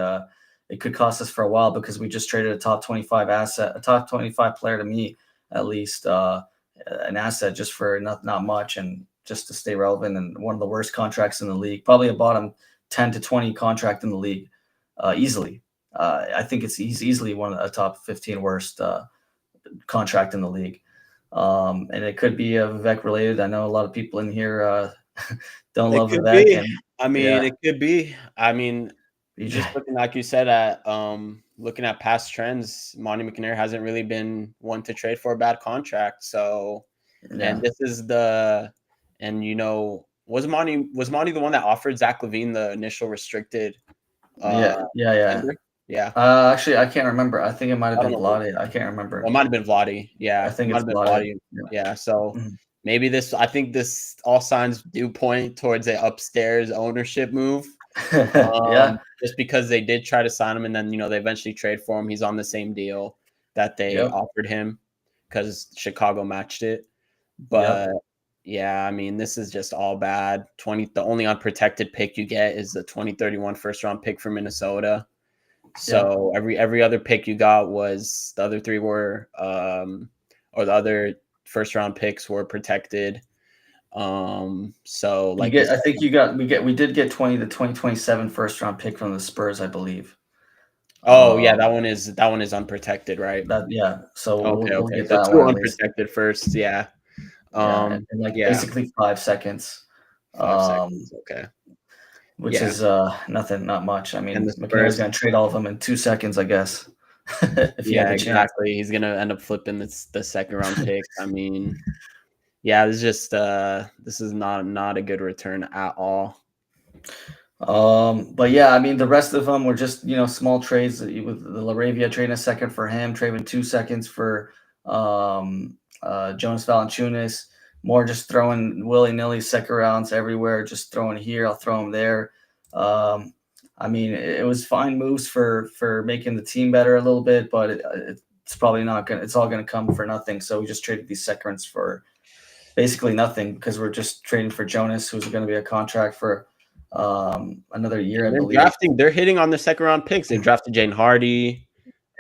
[SPEAKER 1] it could cost us for a while because we just traded a top 25 asset, a top 25 player to me at least, an asset just for not much, and just to stay relevant. And one of the worst contracts in the league, probably a bottom 10 to 20 contract in the league, easily. I think he's easily one of the top 15 worst contract in the league. And it could be Vivek related. I know a lot of people in here don't
[SPEAKER 2] It
[SPEAKER 1] love
[SPEAKER 2] could
[SPEAKER 1] Vivek,
[SPEAKER 2] be.
[SPEAKER 1] and
[SPEAKER 2] I mean,
[SPEAKER 1] yeah,
[SPEAKER 2] it could be. I mean,
[SPEAKER 1] BJ,
[SPEAKER 2] just looking, like you said, at looking at past trends, Monte McNair hasn't really been one to trade for a bad contract. So, and
[SPEAKER 1] yeah,
[SPEAKER 2] this is and was Monty the one that offered Zach Levine the initial restricted uh
[SPEAKER 1] yeah.
[SPEAKER 2] tender? Yeah,
[SPEAKER 1] Actually, I can't remember. I think it might have
[SPEAKER 2] I don't
[SPEAKER 1] been
[SPEAKER 2] know who.
[SPEAKER 1] Vlade. I can't
[SPEAKER 2] Well, it
[SPEAKER 1] remember.
[SPEAKER 2] might have been Vladi.
[SPEAKER 1] I
[SPEAKER 2] Yeah, it
[SPEAKER 1] think
[SPEAKER 2] might
[SPEAKER 1] it's
[SPEAKER 2] have been
[SPEAKER 1] Vlade.
[SPEAKER 2] Vladi.
[SPEAKER 1] Yeah.
[SPEAKER 2] Yeah, so
[SPEAKER 1] Mhm.
[SPEAKER 2] maybe I think this all signs do point towards a upstairs ownership move.
[SPEAKER 1] Yeah,
[SPEAKER 2] Just because they did try to sign him, and then they eventually trade for him. He's on the same deal that they
[SPEAKER 1] yep,
[SPEAKER 2] offered him because Chicago matched it.
[SPEAKER 1] yep,
[SPEAKER 2] But yeah, I mean, this is just all bad. The only unprotected pick you get is the 2031 first round pick for Minnesota.
[SPEAKER 1] yep.
[SPEAKER 2] So every other pick you got was, the other three were or the other first round picks were protected. So
[SPEAKER 1] You
[SPEAKER 2] like you
[SPEAKER 1] get. I
[SPEAKER 2] said,
[SPEAKER 1] think we did get 20 the 2027 first round pick from the Spurs, I believe.
[SPEAKER 2] Oh yeah, that one is unprotected, right?
[SPEAKER 1] So
[SPEAKER 2] Okay,
[SPEAKER 1] we'll
[SPEAKER 2] okay.
[SPEAKER 1] get
[SPEAKER 2] So
[SPEAKER 1] that
[SPEAKER 2] two
[SPEAKER 1] one at least.
[SPEAKER 2] unprotected first, yeah.
[SPEAKER 1] Yeah, and like
[SPEAKER 2] Yeah,
[SPEAKER 1] basically 5 seconds,
[SPEAKER 2] 5 seconds. Okay,
[SPEAKER 1] which
[SPEAKER 2] yeah.
[SPEAKER 1] is nothing, not much. I
[SPEAKER 2] And the
[SPEAKER 1] mean, McNair's
[SPEAKER 2] Spurs,
[SPEAKER 1] gonna trade all of them in 2 seconds, I guess, if he had
[SPEAKER 2] yeah,
[SPEAKER 1] the chance.
[SPEAKER 2] exactly. He's gonna end up flipping the second round pick. I mean, yeah, this is not a good return at all.
[SPEAKER 1] But yeah, I mean, the rest of them were just small trades with the Laravia trading a second for him, trading 2 seconds for Jonas Valanciunas. More just throwing willy nilly second rounds everywhere, just throwing here, I'll throw him there. Um, I mean, it was fine moves for making the team better a little bit, but it's probably not gonna. It's all gonna come for nothing. So we just traded these seconds for basically nothing because we're just trading for Jonas, who's going to be a contract for another year, I
[SPEAKER 2] And
[SPEAKER 1] believe.
[SPEAKER 2] they're hitting on the second round picks. They drafted Jane Hardy,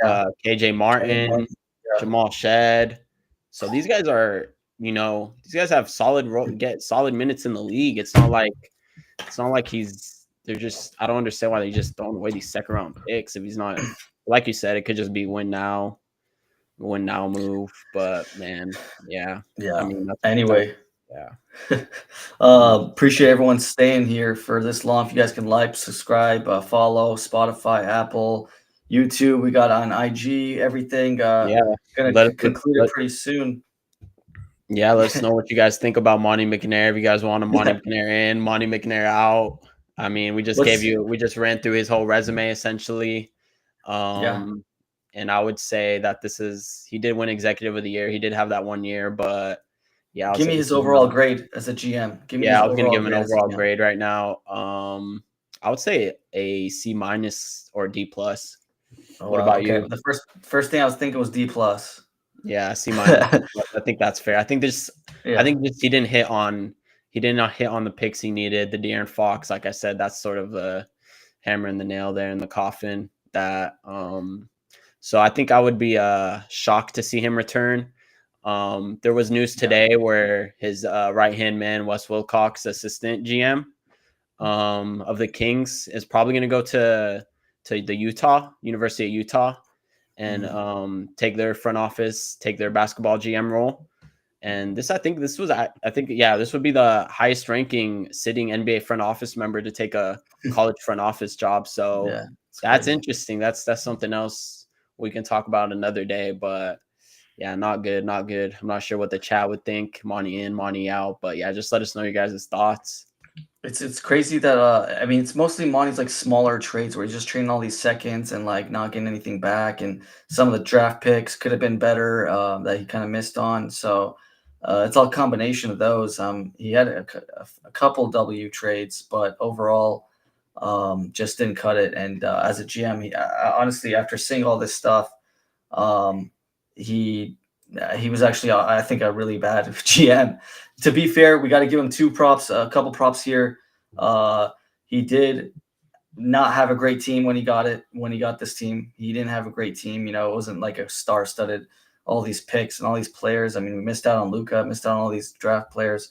[SPEAKER 1] Yeah.
[SPEAKER 2] KJ Martin,
[SPEAKER 1] Yeah.
[SPEAKER 2] Jamal Shed. So these guys have get solid minutes in the league. It's not like they're just I don't understand why they just throwing away these second round picks if he's not like you said, it could just be win now move. But man, yeah. I
[SPEAKER 1] Yeah.
[SPEAKER 2] mean that's
[SPEAKER 1] Anyway,
[SPEAKER 2] yeah.
[SPEAKER 1] appreciate everyone staying here for this long. If you guys can like, subscribe, follow Spotify, Apple, YouTube. We got on IG, everything.
[SPEAKER 2] Yeah.
[SPEAKER 1] Gonna
[SPEAKER 2] Let, let,
[SPEAKER 1] conclude it
[SPEAKER 2] let
[SPEAKER 1] pretty soon.
[SPEAKER 2] Yeah, let us know what you guys think about Monte McNair. If you guys want a Monte
[SPEAKER 1] Yeah.
[SPEAKER 2] McNair in, Monte McNair out. I mean,
[SPEAKER 1] Let's.
[SPEAKER 2] we just ran through his whole resume essentially.
[SPEAKER 1] Yeah.
[SPEAKER 2] Um, and I would say that he did win executive of the year. He did have that 1 year, but yeah, I would
[SPEAKER 1] Give
[SPEAKER 2] say
[SPEAKER 1] me
[SPEAKER 2] this
[SPEAKER 1] his
[SPEAKER 2] is
[SPEAKER 1] overall
[SPEAKER 2] another.
[SPEAKER 1] grade as a GM. Give me
[SPEAKER 2] Yeah,
[SPEAKER 1] his
[SPEAKER 2] I was gonna
[SPEAKER 1] overall
[SPEAKER 2] give him an
[SPEAKER 1] grade as a
[SPEAKER 2] overall
[SPEAKER 1] GM.
[SPEAKER 2] grade right now. I would say a C minus or D plus.
[SPEAKER 1] Oh
[SPEAKER 2] What
[SPEAKER 1] wow.
[SPEAKER 2] about
[SPEAKER 1] Okay.
[SPEAKER 2] you?
[SPEAKER 1] The first thing I was thinking was D plus.
[SPEAKER 2] Yeah, C minus. I think that's fair. I
[SPEAKER 1] Yeah.
[SPEAKER 2] think just he did not hit on the picks he needed. The De'Aaron Fox, like I said, that's sort of the hammer in the nail there in the coffin. So I think I would be shocked to see him return. There was news
[SPEAKER 1] Yeah.
[SPEAKER 2] today where his right hand man, Wes Wilcox, assistant GM of the Kings, is probably going to go to the University of Utah, and
[SPEAKER 1] Mhm.
[SPEAKER 2] take their front office, take their basketball GM role. And this would be the highest ranking sitting NBA front office member to take a college front office job. So
[SPEAKER 1] Yeah. It's
[SPEAKER 2] that's
[SPEAKER 1] crazy.
[SPEAKER 2] interesting. That's something else we can talk about another day. But yeah, not good, not good. I'm not sure what the chat would think. Money in, money out. But yeah, just let us know your guys' thoughts.
[SPEAKER 1] It's crazy that I mean it's mostly Monty's like smaller trades where he's just trading all these seconds and like not getting anything back, and some of the draft picks could have been better that he kind of missed on. So it's all a combination of those. He had a couple W trades, but overall just didn't cut it. And as a GM, honestly, after seeing all this stuff, um, he he was actually, I think, a really bad GM. To be fair, we got to give him two props, a couple props here. Uh, he did not have a great team when he got it. When he got this team, he didn't have a great team. It wasn't like a star-studded, all these picks and all these players. I mean, we missed out on Luca, missed out on all these draft players,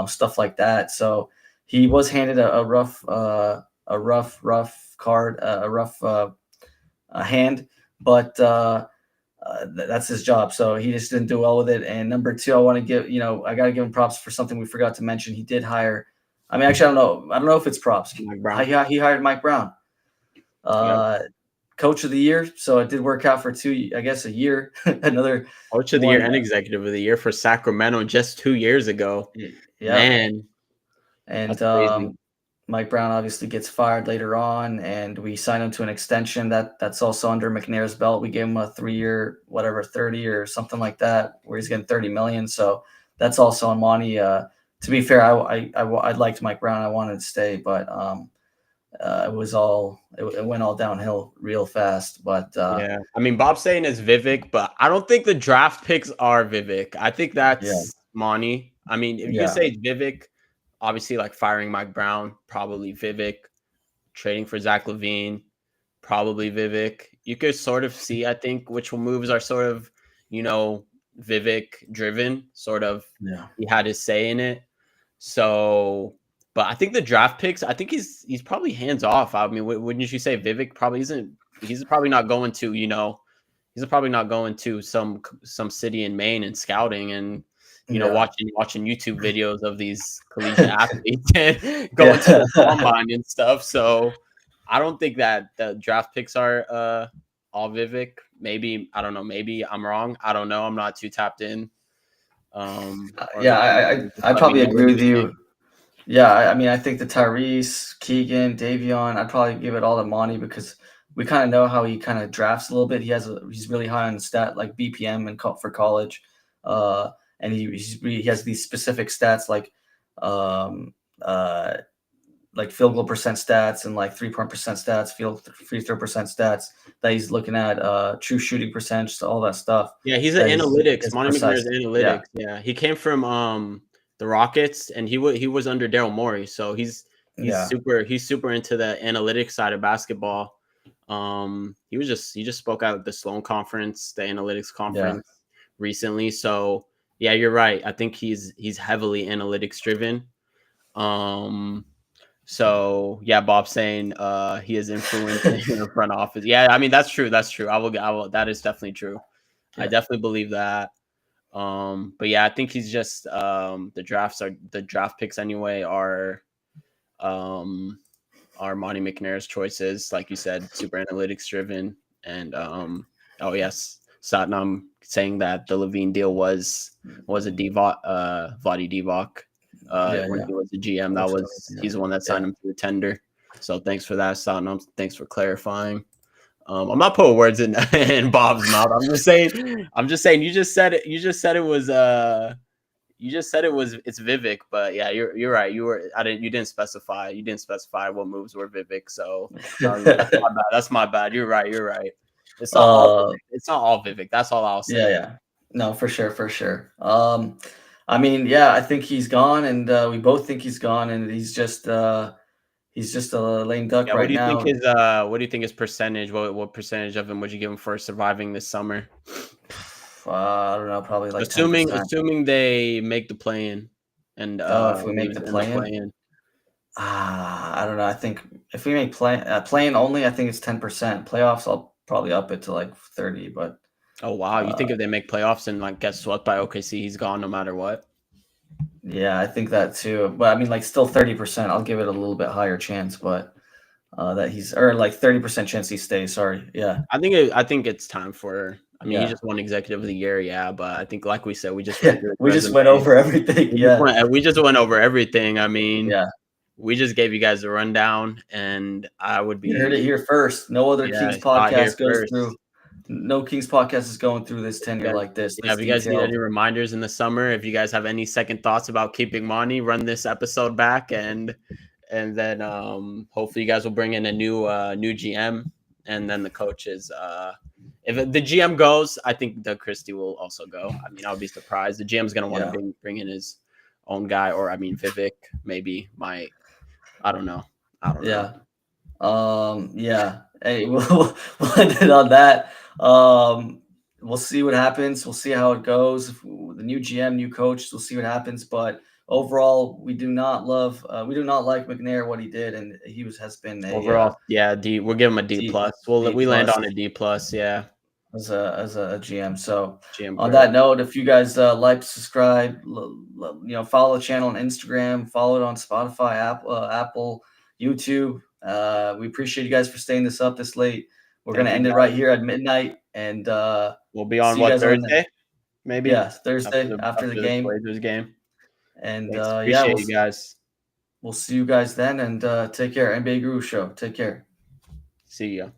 [SPEAKER 1] stuff like that. So he was handed a rough card, a rough a hand, but that's his job. So he just didn't do well with it. And number two, I want to I got to give him props for something we forgot to mention. He did hire. I mean, actually, I don't know. I don't know if it's props.
[SPEAKER 2] Mike Brown.
[SPEAKER 1] He hired Mike Brown,
[SPEAKER 2] Yep.
[SPEAKER 1] uh, coach of the year. So it did work out for I guess, a year. Another
[SPEAKER 2] Coach of the year
[SPEAKER 1] one.
[SPEAKER 2] and executive of the year for Sacramento just 2 years ago.
[SPEAKER 1] Yeah.
[SPEAKER 2] Man,
[SPEAKER 1] And
[SPEAKER 2] that's crazy.
[SPEAKER 1] Mike Brown obviously gets fired later on, and we signed him to an extension that's also under McNair's belt. We gave him a 3-year, whatever, 30 or something like that, where he's getting 30 million. So that's also on Monty. To be fair, I liked Mike Brown. I wanted to stay, but it went all downhill real fast. But
[SPEAKER 2] Yeah. I mean, Bob's saying it's Vivek, but I don't think the draft picks are Vivek. I think
[SPEAKER 1] yeah,
[SPEAKER 2] that's Monty. I mean, if you could
[SPEAKER 1] yeah,
[SPEAKER 2] say it's Vivek, obviously like firing Mike Brown, probably Vivek. Trading for Zach Levine, probably Vivek. You could sort of see, I think, which moves are sort of, you know, Vivek driven, sort of.
[SPEAKER 1] yeah.
[SPEAKER 2] He had his say in it. So, but I think the draft picks, I think he's probably hands off. I mean, wouldn't you say Vivek probably isn't he's probably not going to, he's probably not going to some city in Maine and scouting and
[SPEAKER 1] Yeah.
[SPEAKER 2] watching YouTube videos of these collegiate athletes and going to the
[SPEAKER 1] Yeah.
[SPEAKER 2] combine and stuff. So I don't think that the draft picks are all Vivek. Maybe I don't know. Maybe I'm wrong. I don't know. I'm not too tapped in. Or
[SPEAKER 1] Yeah,
[SPEAKER 2] maybe just
[SPEAKER 1] I
[SPEAKER 2] let me
[SPEAKER 1] probably
[SPEAKER 2] know what
[SPEAKER 1] agree with
[SPEAKER 2] you think.
[SPEAKER 1] you. Yeah, I mean, I think the Tyrese, Keegan, Davion, I'd probably give it all to Monty because we kind of know how he kind of drafts a little bit. He's really high on the stat like BPM and for college, uh, and he has these specific stats um, uh, like field goal percent stats and like 3 point percent stats, free throw percent stats that he's looking at, true shooting percentage, all that stuff.
[SPEAKER 2] Yeah, he's an
[SPEAKER 1] That
[SPEAKER 2] analytics.
[SPEAKER 1] is
[SPEAKER 2] Monte McNair
[SPEAKER 1] precise.
[SPEAKER 2] is
[SPEAKER 1] Yeah,
[SPEAKER 2] analytics. Yeah, he came from the Rockets, and he was under Daryl Morey, so
[SPEAKER 1] yeah,
[SPEAKER 2] he's super into the analytics side of basketball. He just spoke out at the Sloan conference, the analytics
[SPEAKER 1] yeah,
[SPEAKER 2] conference recently. So yeah, you're right. I think he's heavily analytics driven. Um, so yeah, Bob's saying he is influencing the front office. Yeah, I mean that's true. That's true. I will. That is definitely true. I
[SPEAKER 1] yeah,
[SPEAKER 2] definitely believe that. But yeah, I think he's just the draft picks anyway um are Monty McNair's choices, like you said, super analytics driven. And oh yes, Satnam saying that the Levine deal was a Divock, Vladi Divac.
[SPEAKER 1] yeah,
[SPEAKER 2] When
[SPEAKER 1] yeah.
[SPEAKER 2] he was the GM,
[SPEAKER 1] Yeah,
[SPEAKER 2] he's the one that signed
[SPEAKER 1] yeah.
[SPEAKER 2] him to the tender. So thanks for that, Satnam. Thanks for clarifying. I'm not putting words in in Bob's mouth. I'm just saying. I'm just saying. You just said it. You just said it was. You just said it was. It's Vivek, but yeah, you're right. You were. I didn't. You didn't specify. You didn't specify what moves were Vivek. So that's my bad. That's my bad. You're right. You're right. It's not all.
[SPEAKER 1] uh,
[SPEAKER 2] Vivek. It's not all Vivek. That's all I'll
[SPEAKER 1] yeah,
[SPEAKER 2] say.
[SPEAKER 1] yeah. No, for sure, for sure. I mean, yeah, I think he's gone, and we both think he's gone, and he's just a lame duck
[SPEAKER 2] Yeah. What
[SPEAKER 1] right
[SPEAKER 2] do you think
[SPEAKER 1] now.
[SPEAKER 2] his? What do you think his percentage? What percentage of him would you give him for surviving this summer?
[SPEAKER 1] I don't know, probably like 10%.
[SPEAKER 2] Assuming they make the play in and
[SPEAKER 1] Oh, if we make
[SPEAKER 2] leaves
[SPEAKER 1] the
[SPEAKER 2] in the
[SPEAKER 1] play
[SPEAKER 2] play
[SPEAKER 1] in,
[SPEAKER 2] in.
[SPEAKER 1] I don't know. I think if we make play in only, I think it's 10%. Playoffs, I'll probably up it to like 30, but
[SPEAKER 2] Oh wow! You
[SPEAKER 1] uh,
[SPEAKER 2] think if they make playoffs and like get swept by OKC, he's gone no matter what?
[SPEAKER 1] yeah, I think that too. But I mean, like still 30%. I'll give it a little bit higher chance, but that he's or like 30% chance he stays. Sorry. Yeah.
[SPEAKER 2] I think it's time for. I mean, he
[SPEAKER 1] Yeah.
[SPEAKER 2] just won Executive of the Year, yeah. But I think, like we said, we just ran
[SPEAKER 1] Yeah.
[SPEAKER 2] through his
[SPEAKER 1] We just
[SPEAKER 2] resume.
[SPEAKER 1] went over everything. Yeah.
[SPEAKER 2] We just went over everything. I mean,
[SPEAKER 1] Yeah.
[SPEAKER 2] we just gave you guys a rundown, and I would
[SPEAKER 1] You heard it
[SPEAKER 2] be
[SPEAKER 1] here first. No other Kings
[SPEAKER 2] not here
[SPEAKER 1] podcast goes through.
[SPEAKER 2] first.
[SPEAKER 1] No Kings podcast is going through this
[SPEAKER 2] You
[SPEAKER 1] tenure
[SPEAKER 2] guys,
[SPEAKER 1] like
[SPEAKER 2] yeah,
[SPEAKER 1] this
[SPEAKER 2] if you guys need
[SPEAKER 1] detailed.
[SPEAKER 2] any reminders in the summer, if you guys have any second thoughts about keeping Monty, run this episode back and then hopefully you guys will bring in a new GM and then the coaches. If the GM goes, I think Doug Christie will also go. I mean, I'll be surprised. The GM's gonna want to
[SPEAKER 1] Yeah.
[SPEAKER 2] bring in his own guy, or I mean, Vivek maybe might. I don't know. I don't know.
[SPEAKER 1] Yeah. Yeah. Hey, we'll end it on that. We'll see what happens. We'll see how it goes. The new GM, new coach, we'll see what happens. But overall, we do not like McNair what he did, and has been a
[SPEAKER 2] Overall, yeah, We'll give him a D
[SPEAKER 1] D
[SPEAKER 2] plus.
[SPEAKER 1] D
[SPEAKER 2] We land
[SPEAKER 1] plus
[SPEAKER 2] on a D plus. Yeah,
[SPEAKER 1] as a GM. So
[SPEAKER 2] GM
[SPEAKER 1] on
[SPEAKER 2] grade.
[SPEAKER 1] that note, if you guys like, subscribe, follow the channel on Instagram, follow it on Spotify, Apple, YouTube. We appreciate you guys for staying up this late. We're gonna
[SPEAKER 2] Thank you
[SPEAKER 1] end it
[SPEAKER 2] guys.
[SPEAKER 1] right here at midnight, and
[SPEAKER 2] We'll be on
[SPEAKER 1] see you
[SPEAKER 2] what
[SPEAKER 1] guys on the
[SPEAKER 2] Thursday, maybe
[SPEAKER 1] Thursday after the
[SPEAKER 2] after the
[SPEAKER 1] game.
[SPEAKER 2] Blazers game.
[SPEAKER 1] And
[SPEAKER 2] Thanks.
[SPEAKER 1] yeah,
[SPEAKER 2] Appreciate you guys.
[SPEAKER 1] we'll see you guys then, and take care. NBA Guru Show. Take care.
[SPEAKER 2] See ya.